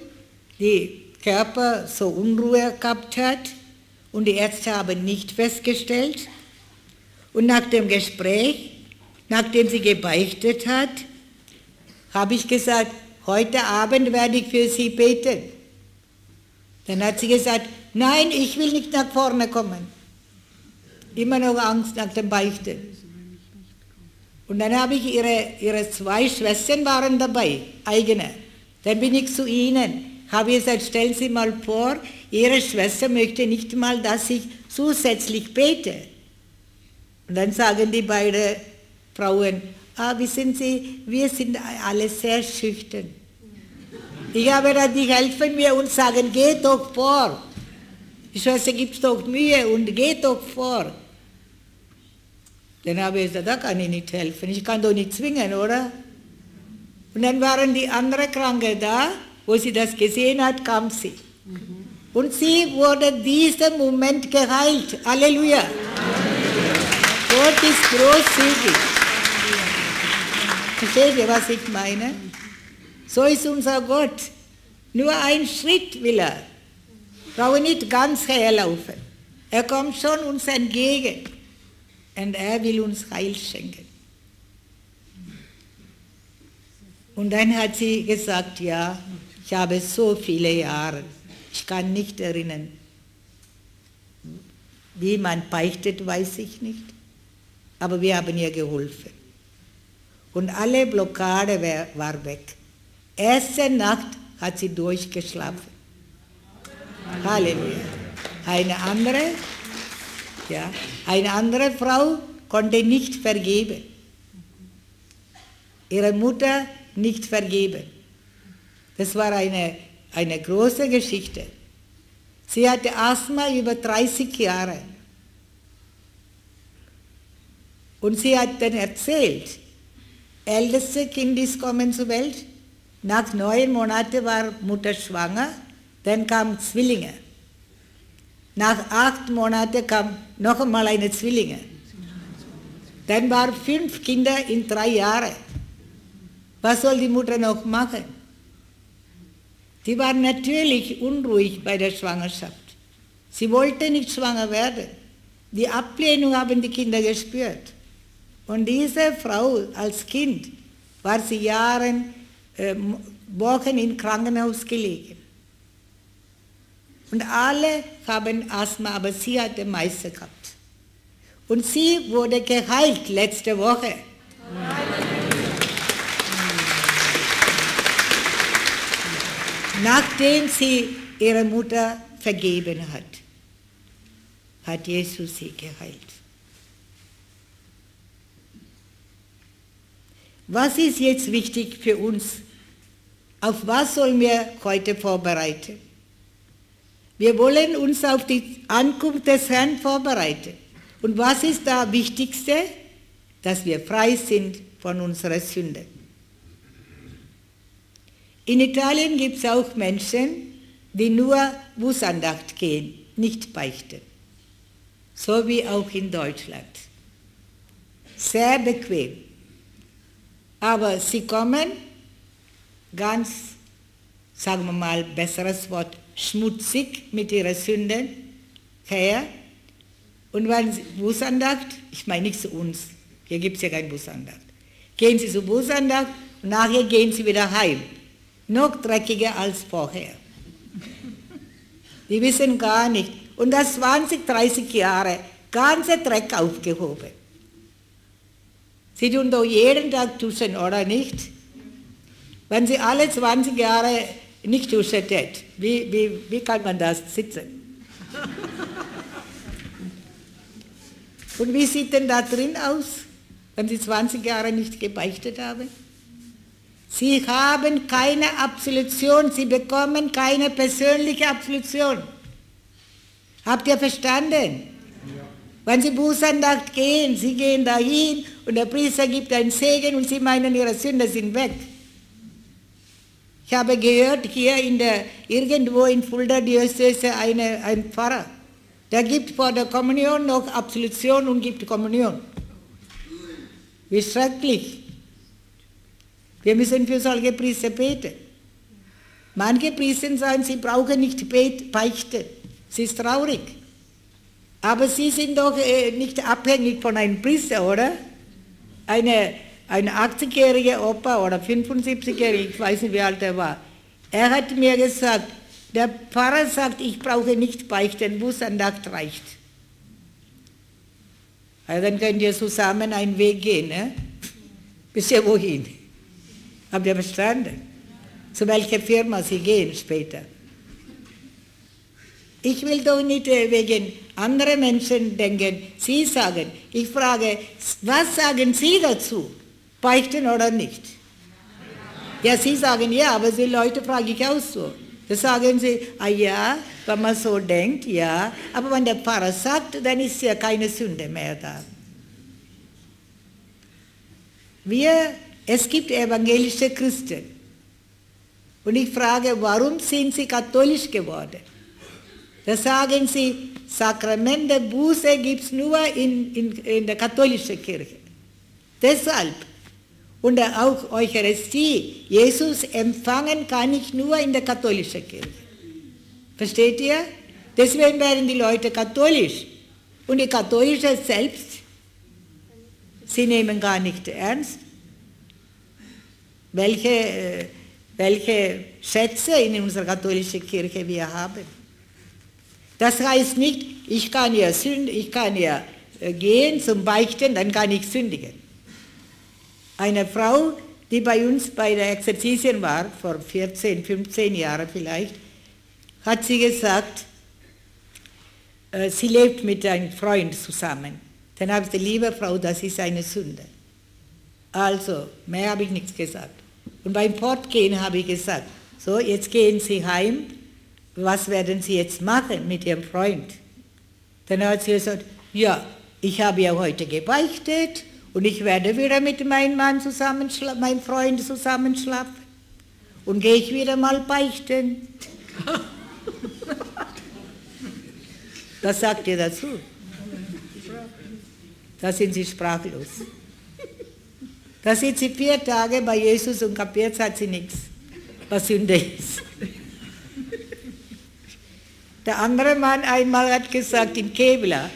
die Körper so Unruhe gehabt hat und die Ärzte haben nicht festgestellt. Und nach dem Gespräch, nachdem sie gebeichtet hat, habe ich gesagt, heute Abend werde ich für sie beten. Dann hat sie gesagt, nein, ich will nicht nach vorne kommen. Immer noch Angst nach dem Beichten. Und dann habe ich ihre 2 Schwestern waren dabei, eigene. Dann bin ich zu ihnen, habe gesagt, stellen Sie mal vor, Ihre Schwester möchte nicht mal, dass ich zusätzlich bete. Und dann sagen die beiden Frauen, wissen Sie, wir sind alle sehr schüchtern. Ich habe gesagt, die helfen mir und sagen, geh doch vor. Die Schwester gibt doch Mühe und geh doch vor. Dann habe ich gesagt, da kann ich nicht helfen, ich kann doch nicht zwingen, oder? Und dann waren die anderen Kranke da, wo sie das gesehen hat, kam sie. Und sie wurde diesen Moment geheilt. Halleluja. Gott ist großzügig. Versteht ihr, was ich meine? So ist unser Gott. Nur einen Schritt will er. Brauchen nicht ganz herlaufen. Er kommt schon uns entgegen. Und er will uns Heil schenken. Und dann hat sie gesagt, ja, ich habe so viele Jahre, ich kann nicht erinnern. Wie man beichtet, weiß ich nicht. Aber wir haben ihr geholfen. Und alle Blockade war weg. Erste Nacht hat sie durchgeschlafen. Halleluja. Eine andere Frau konnte nicht vergeben. Ihre Mutter nicht vergeben. Das war eine große Geschichte. Sie hatte Asthma über 30 Jahre. Und sie hat dann erzählt, älteste Kind ist gekommen zur Welt, nach 9 Monaten war Mutter schwanger, dann kamen Zwillinge. Nach 8 Monaten kam noch einmal eine Zwillinge. Dann waren 5 Kinder in 3 Jahren. Was soll die Mutter noch machen? Die war natürlich unruhig bei der Schwangerschaft. Sie wollte nicht schwanger werden. Die Ablehnung haben die Kinder gespürt. Und diese Frau als Kind war sie Wochen im Krankenhaus gelegen. Und alle haben Asthma, aber sie hat den meisten gehabt. Und sie wurde geheilt letzte Woche. Nachdem sie ihre Mutter vergeben hat, hat Jesus sie geheilt. Was ist jetzt wichtig für uns? Auf was sollen wir heute vorbereiten? Wir wollen uns auf die Ankunft des Herrn vorbereiten. Und was ist das Wichtigste? Dass wir frei sind von unserer Sünde. In Italien gibt es auch Menschen, die nur Bußandacht gehen, nicht beichten. So wie auch in Deutschland. Sehr bequem. Aber sie kommen ganz, sagen wir mal, besseres Wort, schmutzig mit ihren Sünden her. Und wenn sie Bußandacht, ich meine nicht zu uns, hier gibt es ja keine Bußandacht, gehen sie zur Bußandacht und nachher gehen sie wieder heim. Noch dreckiger als vorher. Die wissen gar nicht. Und das 20, 30 Jahre, ganze Dreck aufgehoben. Sie tun doch jeden Tag duschen, oder nicht? Wenn sie alle 20 Jahre nicht duschen, wie kann man das sitzen? Und wie sieht denn da drin aus, wenn sie 20 Jahre nicht gebeichtet haben? Sie haben keine Absolution, sie bekommen keine persönliche Absolution. Habt ihr verstanden? Ja. Wenn sie Bußandacht gehen, sie gehen dahin und der Priester gibt einen Segen und sie meinen, ihre Sünden sind weg. Ich habe gehört, hier irgendwo in Fulda Diözese ein Pfarrer, der gibt vor der Kommunion noch Absolution und gibt Kommunion. Wie schrecklich. Wir müssen für solche Priester beten. Manche Priester sagen, sie brauchen nicht beichten. Es ist traurig. Aber sie sind doch nicht abhängig von einem Priester, oder? Ein 80-jähriger Opa oder 75-jähriger, ich weiß nicht, wie alt er war, er hat mir gesagt, der Pfarrer sagt, ich brauche nicht beichten, Bußandacht reicht. Also dann könnt ihr zusammen einen Weg gehen, ne? Wisst ihr wohin? Habt ihr verstanden? Zu welcher Firma sie gehen später. Ich will doch nicht wegen anderen Menschen denken. Sie sagen, ich frage, was sagen Sie dazu? Beichten oder nicht? Ja, Sie sagen ja, aber die Leute frage ich auch so. Da sagen sie, ah ja, wenn man so denkt, ja, aber wenn der Pfarrer sagt, dann ist ja keine Sünde mehr da. Es gibt evangelische Christen. Und ich frage, warum sind sie katholisch geworden? Da sagen sie, Sakrament der Buße gibt es nur in der katholischen Kirche. Deshalb. Und auch Eucharistie, Jesus empfangen kann ich nur in der katholischen Kirche. Versteht ihr? Deswegen werden die Leute katholisch. Und die Katholischen selbst, sie nehmen gar nicht ernst, welche Schätze in unserer katholischen Kirche wir haben. Das heißt nicht, ich kann ja gehen zum Beichten, dann kann ich sündigen. Eine Frau, die bei uns bei der Exerzitien war, vor 14, 15 Jahren vielleicht, hat sie gesagt, sie lebt mit einem Freund zusammen. Dann habe ich gesagt, liebe Frau, das ist eine Sünde. Also, mehr habe ich nichts gesagt. Und beim Fortgehen habe ich gesagt, so, jetzt gehen Sie heim, was werden Sie jetzt machen mit Ihrem Freund? Dann hat sie gesagt, ja, ich habe ja heute gebeichtet und ich werde wieder mit meinem meinem Freund zusammenschlafen. Und gehe ich wieder mal beichten. Was sagt ihr dazu? Da sind sie sprachlos. Da sind sie 4 Tage bei Jesus und kapiert hat sie nichts, was Sünde ist. Der andere Mann einmal hat gesagt, in Kevlar,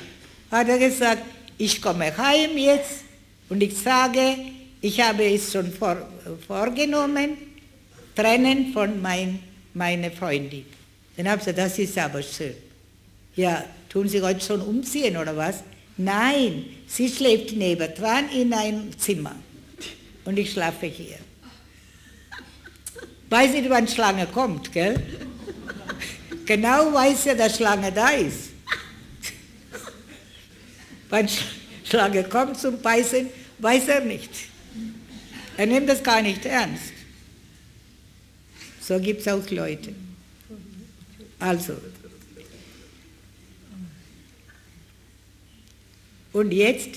hat er gesagt, ich komme heim jetzt und ich sage, ich habe es schon vorgenommen, trennen von meiner Freundin. Dann habe ich gesagt, das ist aber schön. Ja, tun Sie heute schon umziehen oder was? Nein, sie schläft nebendran in einem Zimmer und ich schlafe hier. Weiß nicht, wann Schlange kommt, gell? Genau weiß er, dass Schlange da ist. Wann Schlange kommt zum Beißen, weiß er nicht. Er nimmt das gar nicht ernst. So gibt es auch Leute. Also, Und jetzt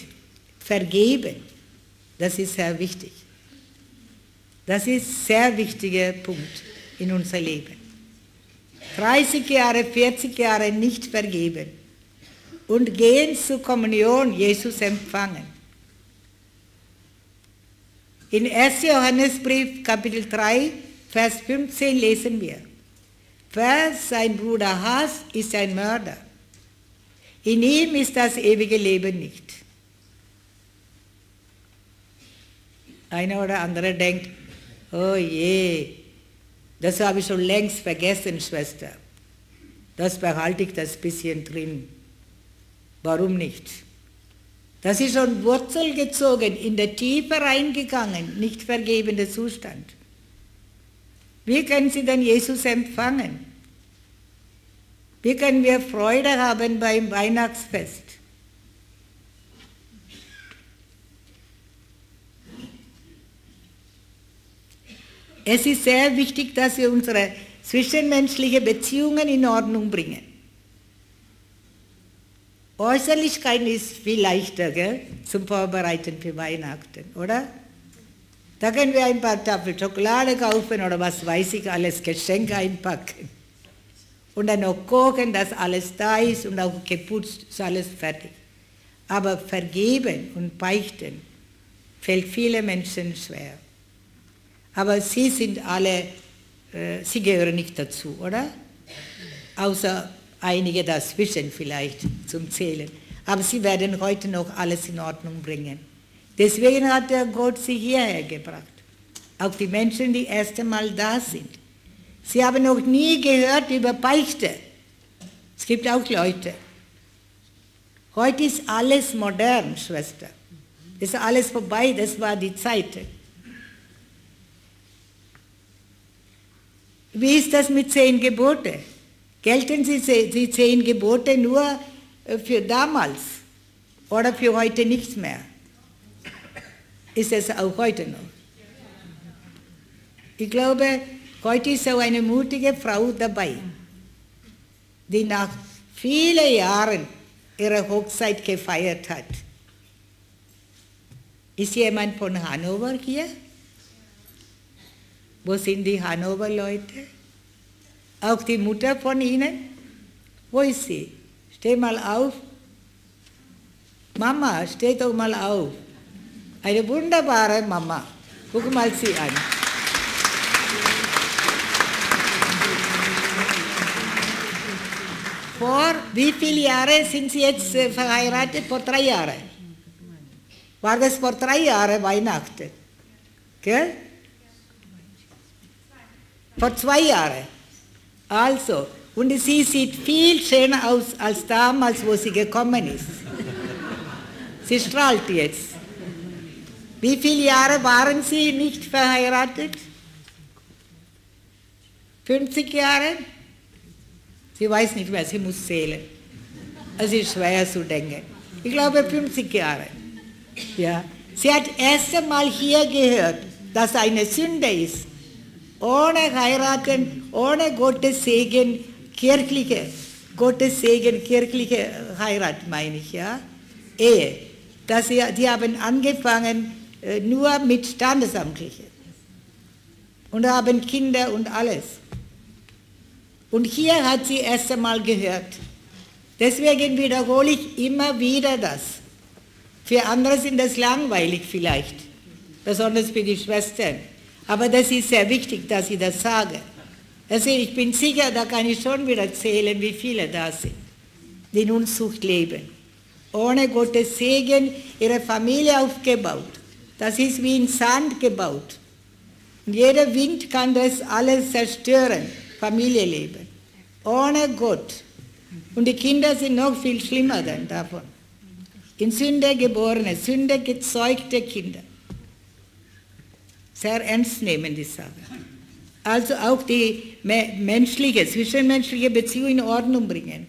vergeben. Das ist sehr wichtig. Das ist ein sehr wichtiger Punkt in unser Leben. 30 Jahre, 40 Jahre nicht vergeben und gehen zur Kommunion, Jesus empfangen. In 1. Johannesbrief, Kapitel 3, Vers 15 lesen wir: Wer seinen Bruder hasst, ist ein Mörder. In ihm ist das ewige Leben nicht. Einer oder andere denkt, oh je, das habe ich schon längst vergessen, Schwester. Das behalte ich das bisschen drin. Warum nicht? Das ist schon Wurzel gezogen, in der Tiefe reingegangen, nicht vergebender Zustand. Wie können Sie denn Jesus empfangen? Wie können wir Freude haben beim Weihnachtsfest? Es ist sehr wichtig, dass wir unsere zwischenmenschlichen Beziehungen in Ordnung bringen. Äußerlichkeit ist viel leichter, gell, zum Vorbereiten für Weihnachten, oder? Da können wir ein paar Tafeln Schokolade kaufen oder was weiß ich, alles Geschenke einpacken. Und dann noch gucken, dass alles da ist und auch geputzt, ist alles fertig. Aber vergeben und beichten fällt vielen Menschen schwer. Aber sie sind alle, sie gehören nicht dazu, oder? Außer einige dazwischen vielleicht zum Zählen. Aber sie werden heute noch alles in Ordnung bringen. Deswegen hat der Gott sie hierher gebracht. Auch die Menschen, die erst einmal da sind. Sie haben noch nie gehört über Beichte. Es gibt auch Leute. Heute ist alles modern, Schwester. Es ist alles vorbei, das war die Zeit. Wie ist das mit 10 Gebote? Gelten die 10 Gebote nur für damals oder für heute nichts mehr? Ist es auch heute noch? Ich glaube, heute ist auch eine mutige Frau dabei, die nach vielen Jahren ihre Hochzeit gefeiert hat. Ist jemand von Hannover hier? Wo sind die Hannover-Leute? Auch die Mutter von Ihnen? Wo ist sie? Steh mal auf. Mama, steh doch mal auf. Eine wunderbare Mama. Guck mal sie an. Vor wie viele Jahren sind Sie jetzt verheiratet? Vor 3 Jahren. War das vor 3 Jahren Weihnachten? Gell? Vor 2 Jahren. Also, und sie sieht viel schöner aus als damals, wo sie gekommen ist. Sie strahlt jetzt. Wie viele Jahre waren Sie nicht verheiratet? 50 Jahre? Sie weiß nicht mehr, sie muss zählen. Es ist schwer zu denken. Ich glaube 50 Jahre. Ja. Sie hat erst einmal hier gehört, dass eine Sünde ist. Ohne heiraten, ohne Gottes Segen, kirchliche Heirat meine ich, ja, Ehe. Die haben angefangen nur mit Standesamtlichen und haben Kinder und alles. Und hier hat sie erst einmal gehört. Deswegen wiederhole ich immer wieder das. Für andere sind das langweilig vielleicht, besonders für die Schwestern. Aber das ist sehr wichtig, dass ich das sage. Also ich bin sicher, da kann ich schon wieder zählen, wie viele da sind, die in Unzucht leben. Ohne Gottes Segen ihre Familie aufgebaut. Das ist wie in Sand gebaut. Und jeder Wind kann das alles zerstören, Familienleben. Ohne Gott. Und die Kinder sind noch viel schlimmer dann davon. In Sünde geborene, Sünde gezeugte Kinder. Sehr ernst nehmen die Sache. Also auch die zwischenmenschliche Beziehung in Ordnung bringen.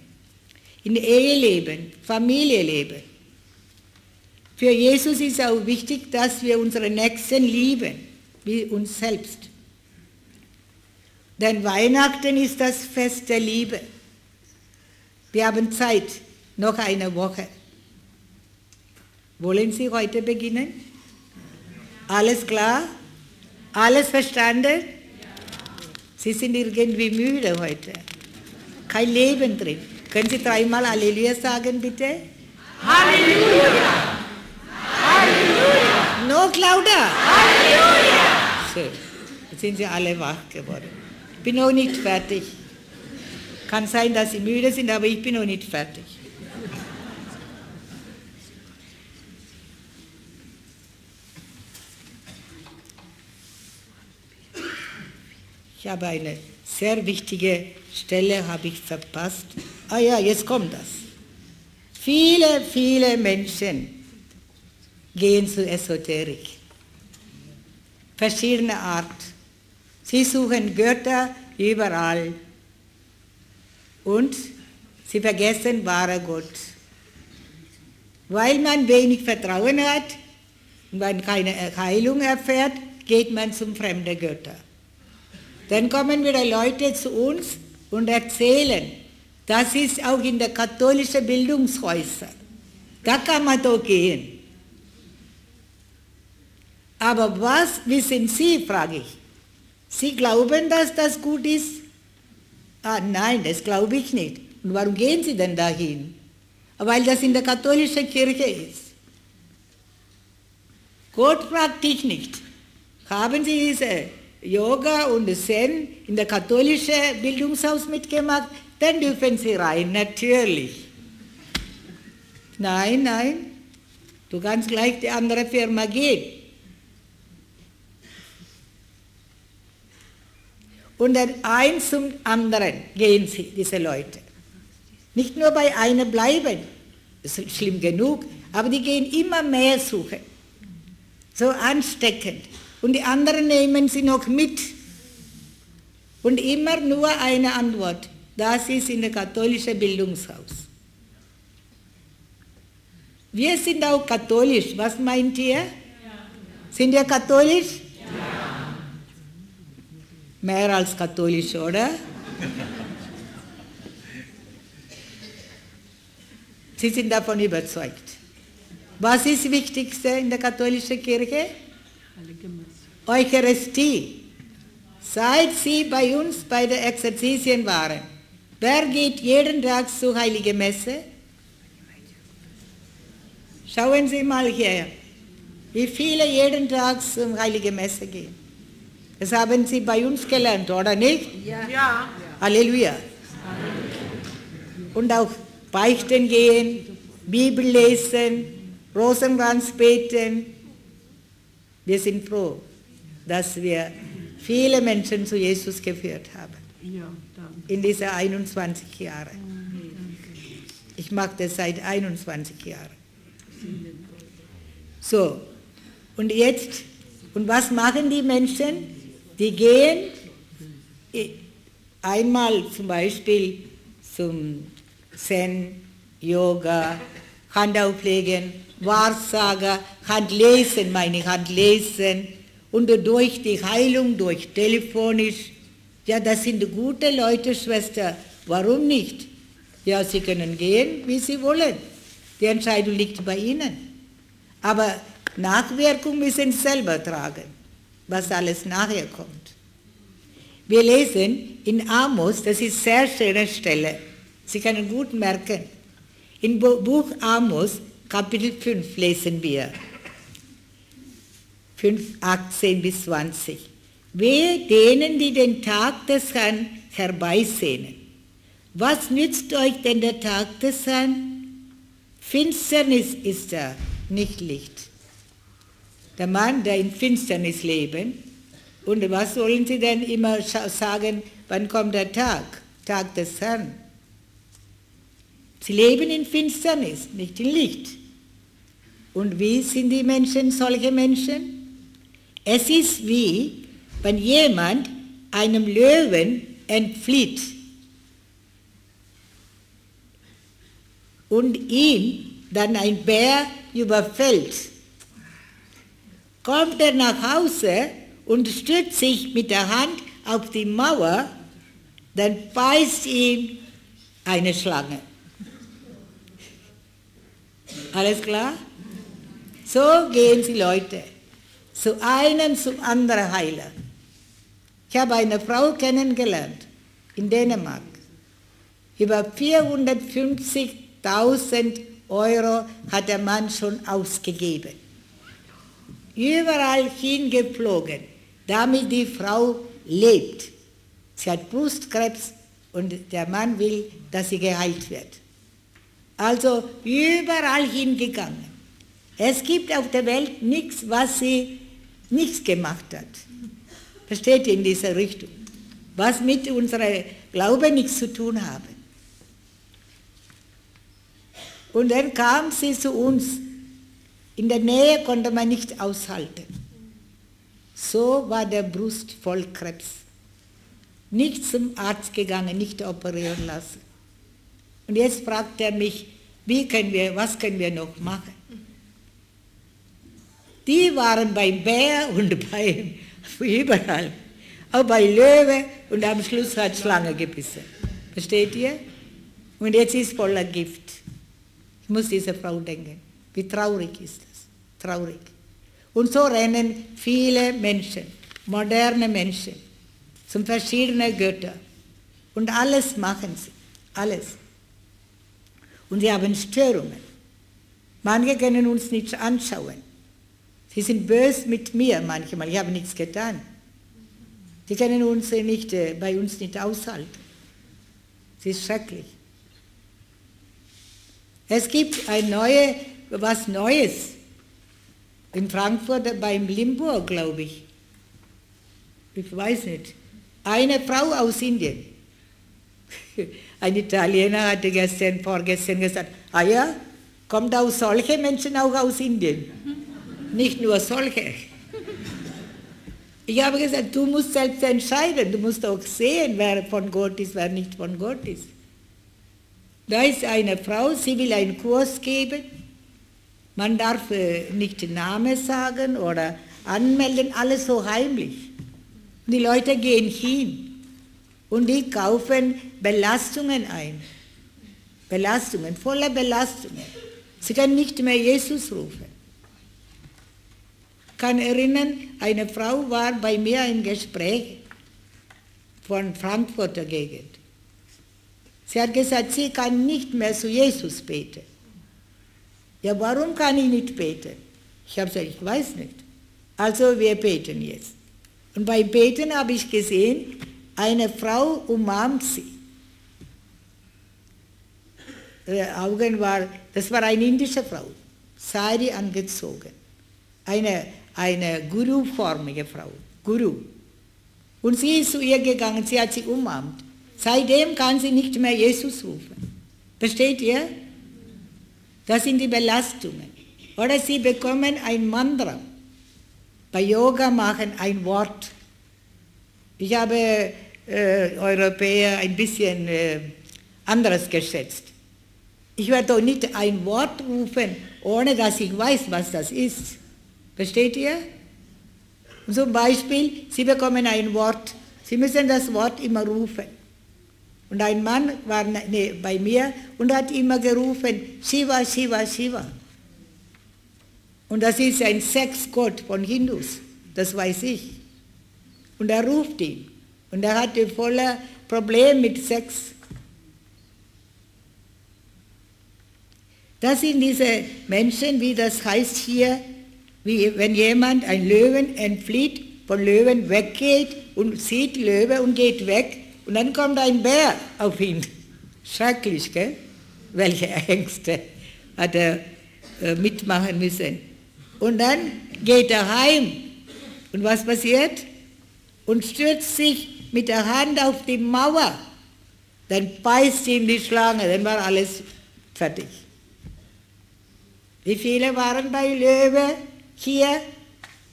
In Eheleben, Familienleben. Für Jesus ist auch wichtig, dass wir unsere Nächsten lieben, wie uns selbst. Denn Weihnachten ist das Fest der Liebe. Wir haben Zeit, noch eine Woche. Wollen Sie heute beginnen? Alles klar? Alles verstanden? Sie sind irgendwie müde heute. Kein Leben drin. Können Sie 3-mal Halleluja sagen, bitte? Halleluja! Halleluja! Noch lauter! Halleluja! Schön. Jetzt sind Sie alle wach geworden. Ich bin noch nicht fertig. Kann sein, dass Sie müde sind, aber ich bin noch nicht fertig. Ich habe eine sehr wichtige Stelle, habe ich verpasst. Ah ja, jetzt kommt das. Viele, viele Menschen gehen zu Esoterik. Verschiedene Art. Sie suchen Götter überall. Und sie vergessen wahre Gott. Weil man wenig Vertrauen hat und man keine Heilung erfährt, geht man zum fremden Götter. Dann kommen wieder Leute zu uns und erzählen, das ist auch in der katholischen Bildungshäuser. Da kann man doch gehen. Aber was wissen Sie, frage ich. Sie glauben, dass das gut ist? Ah, nein, das glaube ich nicht. Und warum gehen Sie denn dahin? Weil das in der katholischen Kirche ist. Gott fragt dich nicht. Haben Sie diese Yoga und Zen in der katholischen Bildungshaus mitgemacht? Dann dürfen Sie rein, natürlich. Nein, nein, du kannst gleich die andere Firma gehen. Und dann eins zum anderen gehen sie, diese Leute. Nicht nur bei einem bleiben, das ist schlimm genug, aber die gehen immer mehr suchen. So ansteckend. Und die anderen nehmen sie noch mit. Und immer nur eine Antwort. Das ist in der katholischen Bildungshaus. Wir sind auch katholisch. Was meint ihr? Ja. Sind wir katholisch? Ja. Mehr als katholisch, oder? Sie sind davon überzeugt. Was ist das Wichtigste in der katholischen Kirche? Eucharistie. Seit Sie bei uns bei der Exerzitien waren, wer geht jeden Tag zur Heiligen Messe? Schauen Sie mal hier, wie viele jeden Tag zur Heiligen Messe gehen. Das haben Sie bei uns gelernt, oder nicht? Ja. Halleluja. Und auch beichten gehen, Bibel lesen, Rosenkranz beten. Wir sind froh, dass wir viele Menschen zu Jesus geführt haben. In diese 21 Jahren. Ich mache das seit 21 Jahren. So, und jetzt, und was machen die Menschen? Die gehen einmal zum Beispiel zum Zen, Yoga, Hand auflegen, Wahrsager, Handlesen, meine Handlesen, und durch die Heilung, durch telefonisch. Ja, das sind gute Leute, Schwester. Warum nicht? Ja, sie können gehen, wie sie wollen. Die Entscheidung liegt bei ihnen. Aber Nachwirkung müssen sie selber tragen, was alles nachher kommt. Wir lesen in Amos, das ist eine sehr schöne Stelle. Sie können gut merken. Im Buch Amos, Kapitel 5, lesen wir. 5, 18 bis 20. Wehe denen, die den Tag des Herrn herbeisehnen. Was nützt euch denn der Tag des Herrn? Finsternis ist er, nicht Licht. Der Mann, der in Finsternis lebt, und was sollen sie denn immer sagen, wann kommt der Tag? Tag des Herrn. Sie leben in Finsternis, nicht in Licht. Und wie sind die Menschen, solche Menschen? Es ist wie, wenn jemand einem Löwen entflieht und ihn dann ein Bär überfällt. Kommt er nach Hause und stützt sich mit der Hand auf die Mauer, dann beißt ihn eine Schlange. Alles klar? So gehen die Leute zu einem, zum anderen Heiler. Ich habe eine Frau kennengelernt in Dänemark. Über 450.000 € hat der Mann schon ausgegeben. Überall hingeflogen, damit die Frau lebt. Sie hat Brustkrebs und der Mann will, dass sie geheilt wird. Also überall hingegangen. Es gibt auf der Welt nichts, was sie nicht gemacht hat. Versteht ihr, in dieser Richtung? Was mit unserem Glauben nichts zu tun haben. Und dann kam sie zu uns. In der Nähe konnte man nicht aushalten. So war der Brust voll Krebs. Nicht zum Arzt gegangen, nicht operieren lassen. Und jetzt fragt er mich, was können wir noch machen? Die waren beim Bär und überall. Auch bei Löwe und am Schluss hat Schlange gebissen. Versteht ihr? Und jetzt ist voller Gift. Ich muss diese Frau denken. Wie traurig ist das? Traurig. Und so rennen viele Menschen, moderne Menschen, zum verschiedenen Göttern. Und alles machen sie. Alles. Und sie haben Störungen. Manche können uns nicht anschauen. Sie sind böse mit mir manchmal. Ich habe nichts getan. Sie können uns bei uns nicht aushalten. Es ist schrecklich. Es gibt was Neues. In Frankfurt beim Limburg, glaube ich. Ich weiß nicht. Eine Frau aus Indien. Ein Italiener hatte vorgestern gesagt, ja, kommt auch solche Menschen auch aus Indien. Nicht nur solche. Ich habe gesagt, du musst selbst entscheiden. Du musst auch sehen, wer von Gott ist, wer nicht von Gott ist. Da ist eine Frau, sie will einen Kurs geben. Man darf nicht den Namen sagen oder anmelden, alles so heimlich. Die Leute gehen hin und die kaufen Belastungen ein. Belastungen, voller Belastungen. Sie können nicht mehr Jesus rufen. Ich kann erinnern, eine Frau war bei mir im Gespräch von Frankfurter Gegend. Sie hat gesagt, sie kann nicht mehr zu Jesus beten. Ja, warum kann ich nicht beten? Ich habe gesagt, ich weiß nicht. Also wir beten jetzt. Und beim Beten habe ich gesehen, eine Frau umarmt sie. Das war eine indische Frau, Sari angezogen. Eine Guru-formige Frau, Guru. Und sie ist zu ihr gegangen, sie hat sie umarmt. Seitdem kann sie nicht mehr Jesus rufen. Versteht ihr? Das sind die Belastungen. Oder sie bekommen ein Mantra. Bei Yoga machen ein Wort. Ich habe Europäer ein bisschen anderes geschätzt. Ich werde doch nicht ein Wort rufen, ohne dass ich weiß, was das ist. Versteht ihr? Zum Beispiel, Sie bekommen ein Wort, Sie müssen das Wort immer rufen. Und ein Mann war bei mir und hat immer gerufen, Shiva, Shiva, Shiva. Und das ist ein Sexgott von Hindus, das weiß ich. Und er ruft ihn. Und er hatte voller Probleme mit Sex. Das sind diese Menschen, wie das heißt hier, wie wenn jemand ein Löwen entflieht, von Löwen weggeht und sieht Löwe und geht weg und dann kommt ein Bär auf ihn. Schrecklich, gell? Welche Ängste hat er mitmachen müssen. Und dann geht er heim. Und was passiert? Und stürzt sich mit der Hand auf die Mauer. Dann beißt ihn die Schlange, dann war alles fertig. Wie viele waren bei Löwe hier?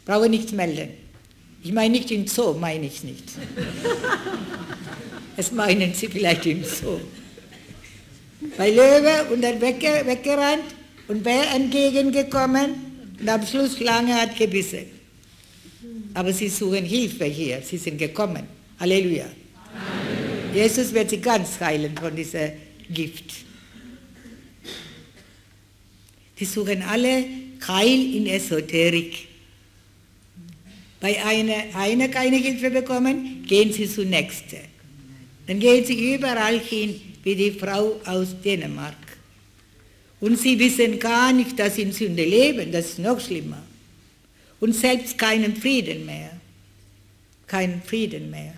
Brauche nichts melden. Ich meine nicht im Zoo, meine ich nicht. Das meinen Sie vielleicht im Zoo. Bei Löwe und dann weggerannt und Bär entgegengekommen und am Schluss Schlange hat gebissen. Aber sie suchen Hilfe hier, sie sind gekommen. Halleluja. Halleluja. Jesus wird sie ganz heilen von diesem Gift. Die suchen alle Keil in Esoterik. Bei einer keine Hilfe bekommen, gehen Sie zur nächsten. Dann gehen Sie überall hin, wie die Frau aus Dänemark. Und Sie wissen gar nicht, dass Sie in Sünde leben, das ist noch schlimmer. Und selbst keinen Frieden mehr. Keinen Frieden mehr.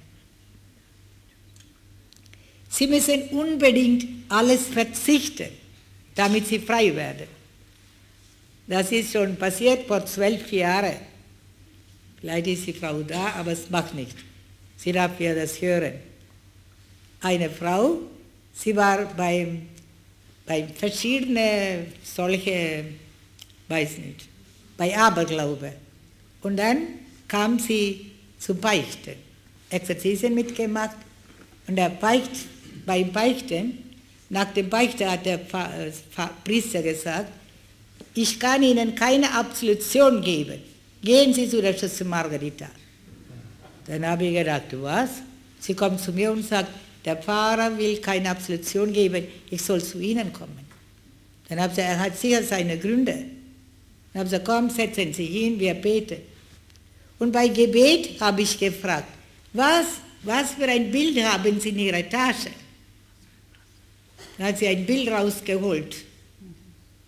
Sie müssen unbedingt alles verzichten, damit Sie frei werden. Das ist schon passiert vor 12 Jahren. Vielleicht ist die Frau da, aber es macht nichts. Sie darf ja das hören. Eine Frau, sie war bei verschiedenen solche, weiß nicht, bei Aberglaube. Und dann kam sie zu Beichten, Exerzitien mitgemacht und beim Beichten, nach dem Beichten hat der Priester gesagt, ich kann Ihnen keine Absolution geben. Gehen Sie zu der Schwester Margarita. Dann habe ich gedacht, was? Sie kommt zu mir und sagt, der Pfarrer will keine Absolution geben, ich soll zu Ihnen kommen. Dann habe ich gesagt, er hat sicher seine Gründe. Dann habe ich gesagt, komm, setzen Sie hin, wir beten. Und bei Gebet habe ich gefragt, was für ein Bild haben Sie in Ihrer Tasche? Dann hat sie ein Bild rausgeholt.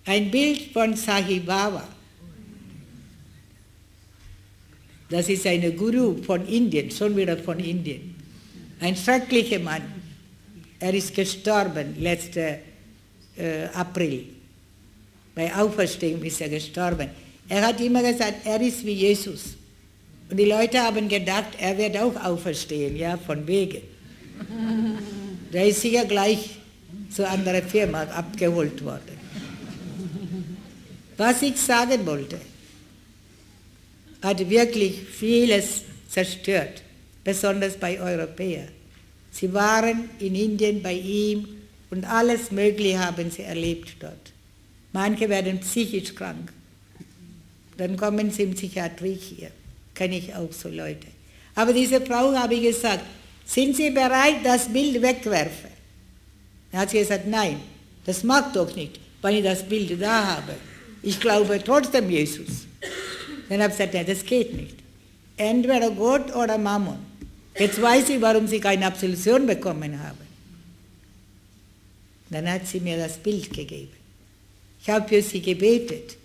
Ein Bild von Sahib Baba. Das ist eine Guru von Indien, schon wieder von Indien. Ein schrecklicher Mann. Er ist gestorben letzten April. Bei Auferstehung ist er gestorben. Er hat immer gesagt, er ist wie Jesus. Und die Leute haben gedacht, er wird auch auferstehen, ja, von wegen. Der ist sicher gleich zu einer anderen Firma abgeholt worden. Was ich sagen wollte, hat wirklich vieles zerstört, besonders bei Europäern. Sie waren in Indien bei ihm und alles Mögliche haben sie erlebt dort. Manche werden psychisch krank. Dann kommen sie in Psychiatrie hier. Kenne ich auch so Leute. Aber diese Frau habe ich gesagt, sind Sie bereit, das Bild wegwerfen? Dann hat sie gesagt, nein, das mag doch nicht, weil ich das Bild da habe. Ich glaube trotzdem Jesus. Dann habe ich gesagt, nein, das geht nicht. Entweder Gott oder Mammon. Jetzt weiß ich, warum Sie keine Absolution bekommen haben. Dann hat sie mir das Bild gegeben. Ich habe für sie gebetet.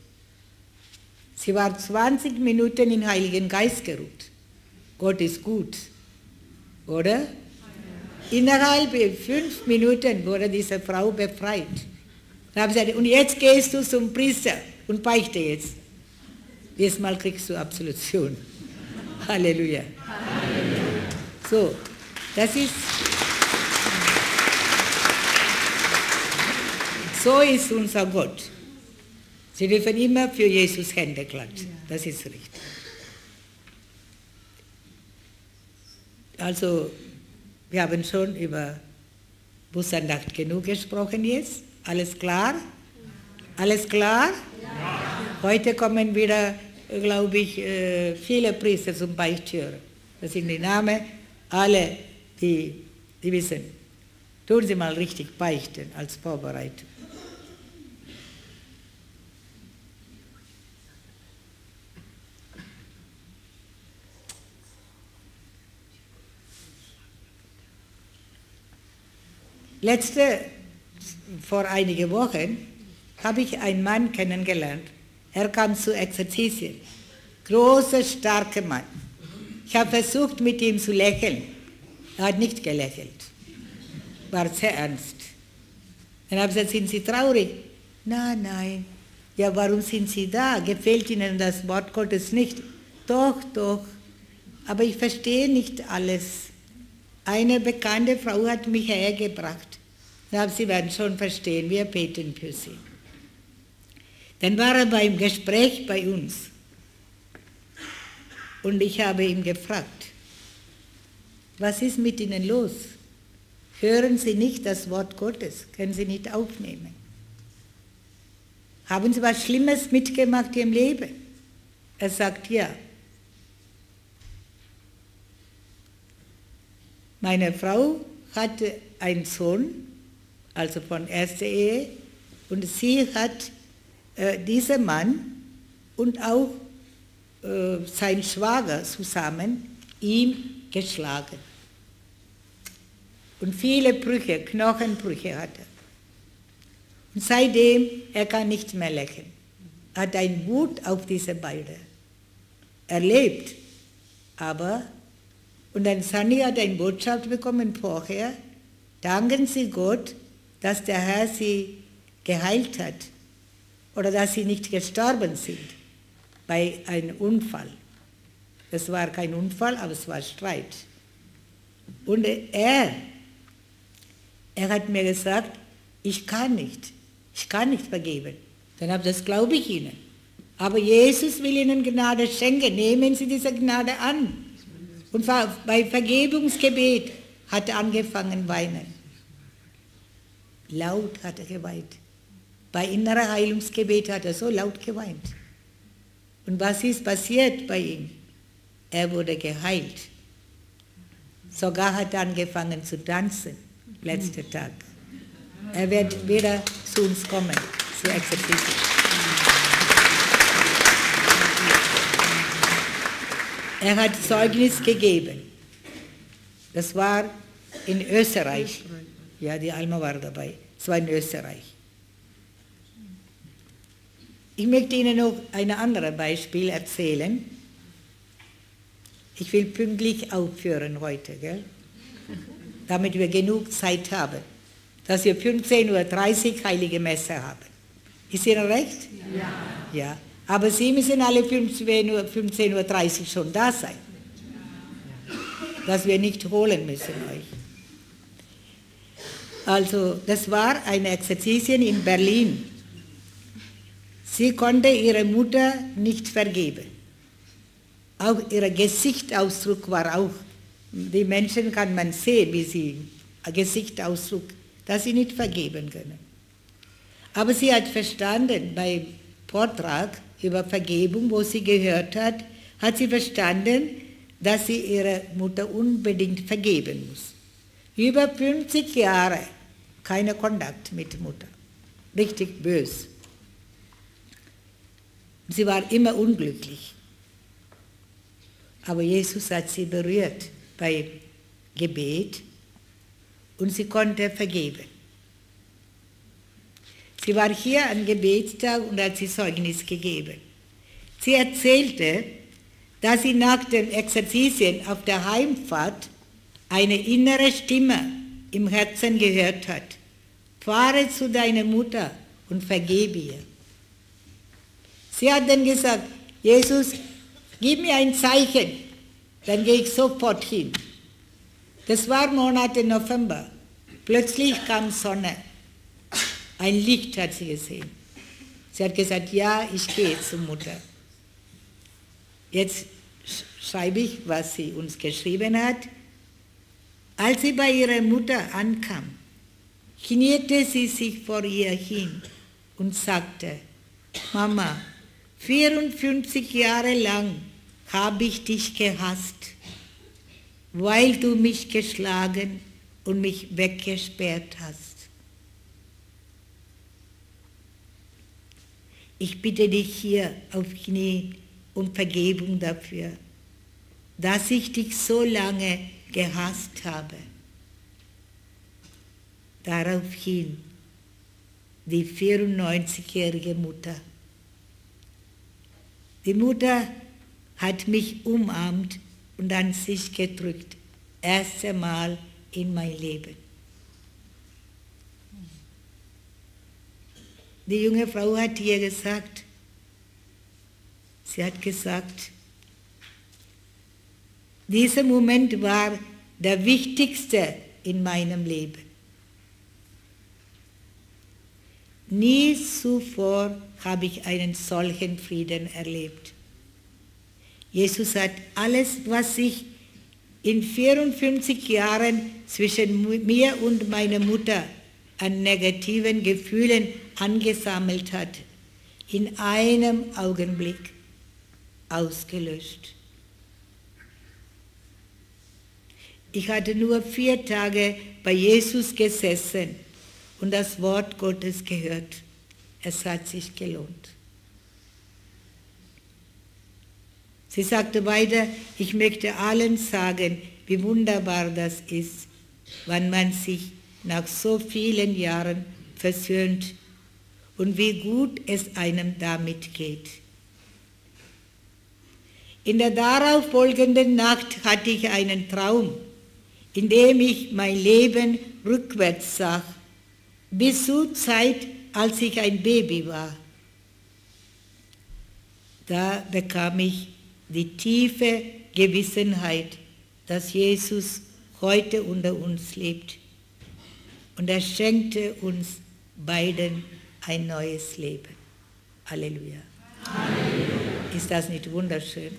Sie war 20 Minuten in den Heiligen Geist geruht. Gott ist gut, oder? Innerhalb 5 Minuten wurde diese Frau befreit. Dann habe ich gesagt, und jetzt gehst du zum Priester und beichte jetzt. Diesmal kriegst du Absolution. Halleluja. Halleluja. So, so ist unser Gott. Sie dürfen immer für Jesus Hände klatschen. Das ist richtig. Also, wir haben schon über Bußandacht genug gesprochen jetzt. Alles klar? Alles klar? Ja. Heute kommen wieder, glaube ich, viele Priester zum Beichthören. Das sind die Namen, alle, die wissen. Tun Sie mal richtig beichten als Vorbereitung. Vor einigen Wochen habe ich einen Mann kennengelernt. Er kam zu Exerzitien. Großer, starker Mann. Ich habe versucht, mit ihm zu lächeln. Er hat nicht gelächelt. War sehr ernst. Dann habe ich gesagt, sind Sie traurig? Nein. Ja, warum sind Sie da? Gefällt Ihnen das Wort Gottes nicht? Doch. Aber ich verstehe nicht alles. Eine bekannte Frau hat mich hergebracht. Sie werden schon verstehen, wir beten für sie. Dann war er beim Gespräch bei uns. Und ich habe ihn gefragt, was ist mit Ihnen los? Hören Sie nicht das Wort Gottes? Können Sie nicht aufnehmen? Haben Sie was Schlimmes mitgemacht im Leben? Er sagt ja. Meine Frau hatte einen Sohn, also von erster Ehe, und sie hat, dieser Mann und auch sein Schwager zusammen ihn geschlagen. Und viele Brüche, Knochenbrüche hat er. Und seitdem, er kann nicht mehr lächeln. Er hat einen Wut auf diese beiden. Er lebt, aber, und dann Sandy hat eine Botschaft bekommen vorher, danken Sie Gott, dass der Herr sie geheilt hat oder dass sie nicht gestorben sind bei einem Unfall. Es war kein Unfall, aber es war Streit. Und er hat mir gesagt, ich kann nicht vergeben. Dann habe ich, das glaube ich Ihnen. Aber Jesus will Ihnen Gnade schenken, nehmen Sie diese Gnade an. Und bei Vergebungsgebet hat er angefangen zu weinen. Laut hat er geweint. Bei innerer Heilungsgebet hat er so laut geweint. Und was ist passiert bei ihm? Er wurde geheilt. Sogar hat er angefangen zu tanzen, letzten Tag. Er wird wieder zu uns kommen, zu Exerzitien. Er hat Zeugnis gegeben. Das war in Österreich. Ja, die Alma war dabei. Es war in Österreich. Ich möchte Ihnen noch ein anderes Beispiel erzählen. Ich will pünktlich aufhören heute, gell? Damit wir genug Zeit haben, dass wir 15:30 Uhr Heilige Messe haben. Ist Ihnen recht? Ja. Ja. Aber Sie müssen alle 15:30 Uhr schon da sein, dass wir nicht holen müssen euch. Also, das war eine Exerzitien in Berlin. Sie konnte ihre Mutter nicht vergeben. Auch ihr Gesichtsausdruck war auch, die Menschen kann man sehen, wie sie, Gesichtsausdruck, dass sie nicht vergeben können. Aber sie hat verstanden, beim Vortrag über Vergebung, wo sie gehört hat sie verstanden, dass sie ihrer Mutter unbedingt vergeben muss. Über 50 Jahre keiner Kontakt mit Mutter. Richtig böse. Sie war immer unglücklich. Aber Jesus hat sie berührt bei Gebet und sie konnte vergeben. Sie war hier am Gebetstag und hat sie Zeugnis gegeben. Sie erzählte, dass sie nach den Exerzitien auf der Heimfahrt eine innere Stimme im Herzen gehört hat. Fahre zu deiner Mutter und vergebe ihr. Sie hat dann gesagt, Jesus, gib mir ein Zeichen, dann gehe ich sofort hin. Das war Monat November. Plötzlich kam Sonne. Ein Licht hat sie gesehen. Sie hat gesagt, ja, ich gehe zur Mutter. Jetzt schreibe ich, was sie uns geschrieben hat. Als sie bei ihrer Mutter ankam, kniete sie sich vor ihr hin und sagte, Mama, 54 Jahre lang habe ich dich gehasst, weil du mich geschlagen und mich weggesperrt hast. Ich bitte dich hier auf Knie um Vergebung dafür, dass ich dich so lange gehasst habe. Daraufhin die 94-jährige Mutter. Die Mutter hat mich umarmt und an sich gedrückt. Erste Mal in mein Leben. Die junge Frau hat ihr gesagt, sie hat gesagt, dieser Moment war der wichtigste in meinem Leben. Nie zuvor habe ich einen solchen Frieden erlebt. Jesus hat alles, was sich in 54 Jahren zwischen mir und meiner Mutter an negativen Gefühlen angesammelt hat, in einem Augenblick ausgelöscht. Ich hatte nur 4 Tage bei Jesus gesessen und das Wort Gottes gehört. Es hat sich gelohnt. Sie sagte weiter, ich möchte allen sagen, wie wunderbar das ist, wenn man sich nach so vielen Jahren versöhnt und wie gut es einem damit geht. In der darauf folgenden Nacht hatte ich einen Traum, in dem ich mein Leben rückwärts sah, bis zur Zeit, als ich ein Baby war. Da bekam ich die tiefe Gewissenheit, dass Jesus heute unter uns lebt. Und er schenkte uns beiden ein neues Leben. Halleluja. Halleluja. Ist das nicht wunderschön?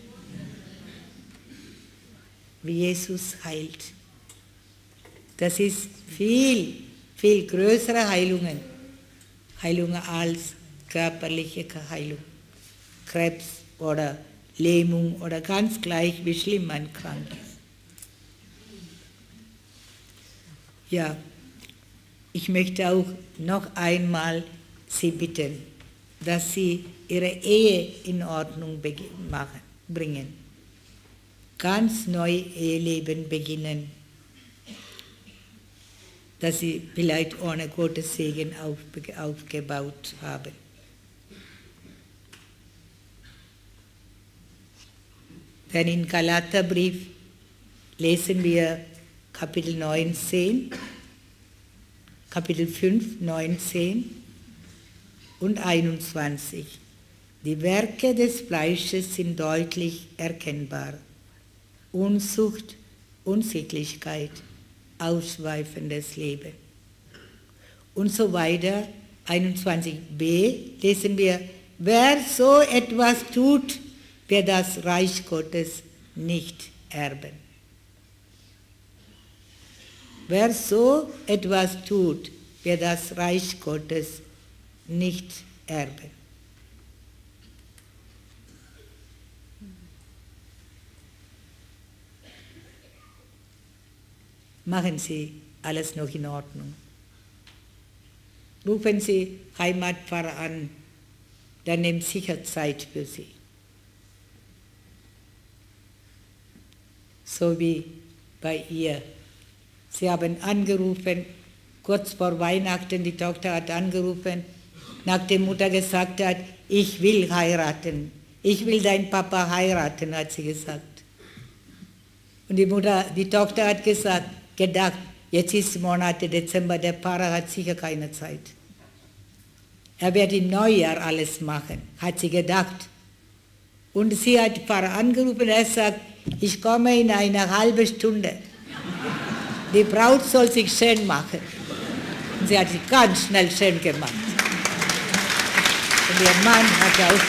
Wie Jesus heilt. Das ist viel, viel größere Heilungen als körperliche Heilung. Krebs oder Lähmung oder ganz gleich, wie schlimm man krank ist. Ja, ich möchte auch noch einmal Sie bitten, dass Sie Ihre Ehe in Ordnung bringen. Ganz neu Eheleben beginnen, dass Sie vielleicht ohne Gottes Segen aufgebaut haben. Denn in Galaterbrief lesen wir Kapitel 5, 19 und 21. Die Werke des Fleisches sind deutlich erkennbar. Unzucht, Unsittlichkeit, ausschweifendes Leben. Und so weiter. 21b lesen wir, wer so etwas tut, wird das Reich Gottes nicht erben. Wer so etwas tut, wird das Reich Gottes nicht erben. Machen Sie alles noch in Ordnung. Rufen Sie Heimatpfarrer an, der nimmt sicher Zeit für Sie. So wie bei ihr. Sie haben angerufen, kurz vor Weihnachten, die Tochter hat angerufen, nachdem Mutter gesagt hat, ich will heiraten, ich will deinen Papa heiraten, hat sie gesagt. Und die Tochter hat gedacht, jetzt ist Monat Dezember, der Pfarrer hat sicher keine Zeit. Er wird im Neujahr alles machen, hat sie gedacht. Und sie hat den Pfarrer angerufen, er sagt, ich komme in einer halben Stunde. Die Braut soll sich schön machen. Und sie hat sich ganz schnell schön gemacht. Und ihr Mann hat auch.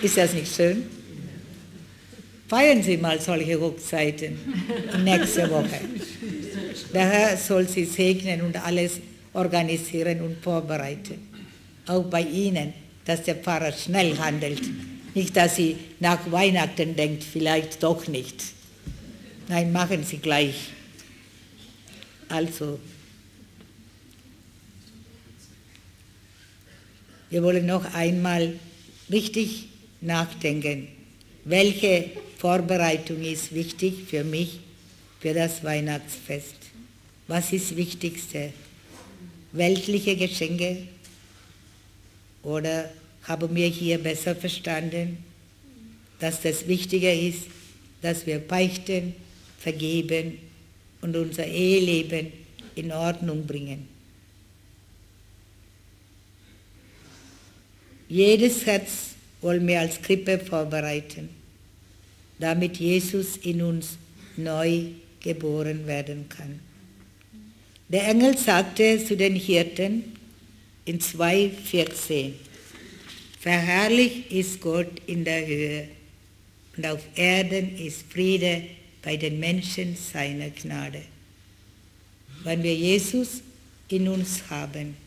Ist das nicht schön? Feiern Sie mal solche Hochzeiten nächste Woche. Der Herr soll Sie segnen und alles organisieren und vorbereiten. Auch bei Ihnen, dass der Pfarrer schnell handelt. Nicht, dass Sie nach Weihnachten denkt, vielleicht doch nicht. Nein, machen Sie gleich. Also, wir wollen noch einmal richtig nachdenken. Welche Vorbereitung ist wichtig für mich, für das Weihnachtsfest? Was ist das Wichtigste? Weltliche Geschenke? Oder haben wir hier besser verstanden, dass das Wichtige ist, dass wir beichten, vergeben und unser Eheleben in Ordnung bringen? Jedes Herz wollen wir als Krippe vorbereiten, damit Jesus in uns neu geboren werden kann. Der Engel sagte zu den Hirten in 2,14, verherrlicht ist Gott in der Höhe und auf Erden ist Friede bei den Menschen seiner Gnade. Wenn wir Jesus in uns haben,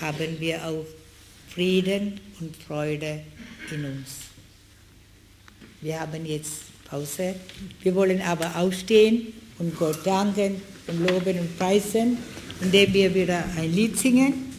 haben wir auch Frieden und Freude in uns. Wir haben jetzt Pause. Wir wollen aber aufstehen und Gott danken und loben und preisen, indem wir wieder ein Lied singen.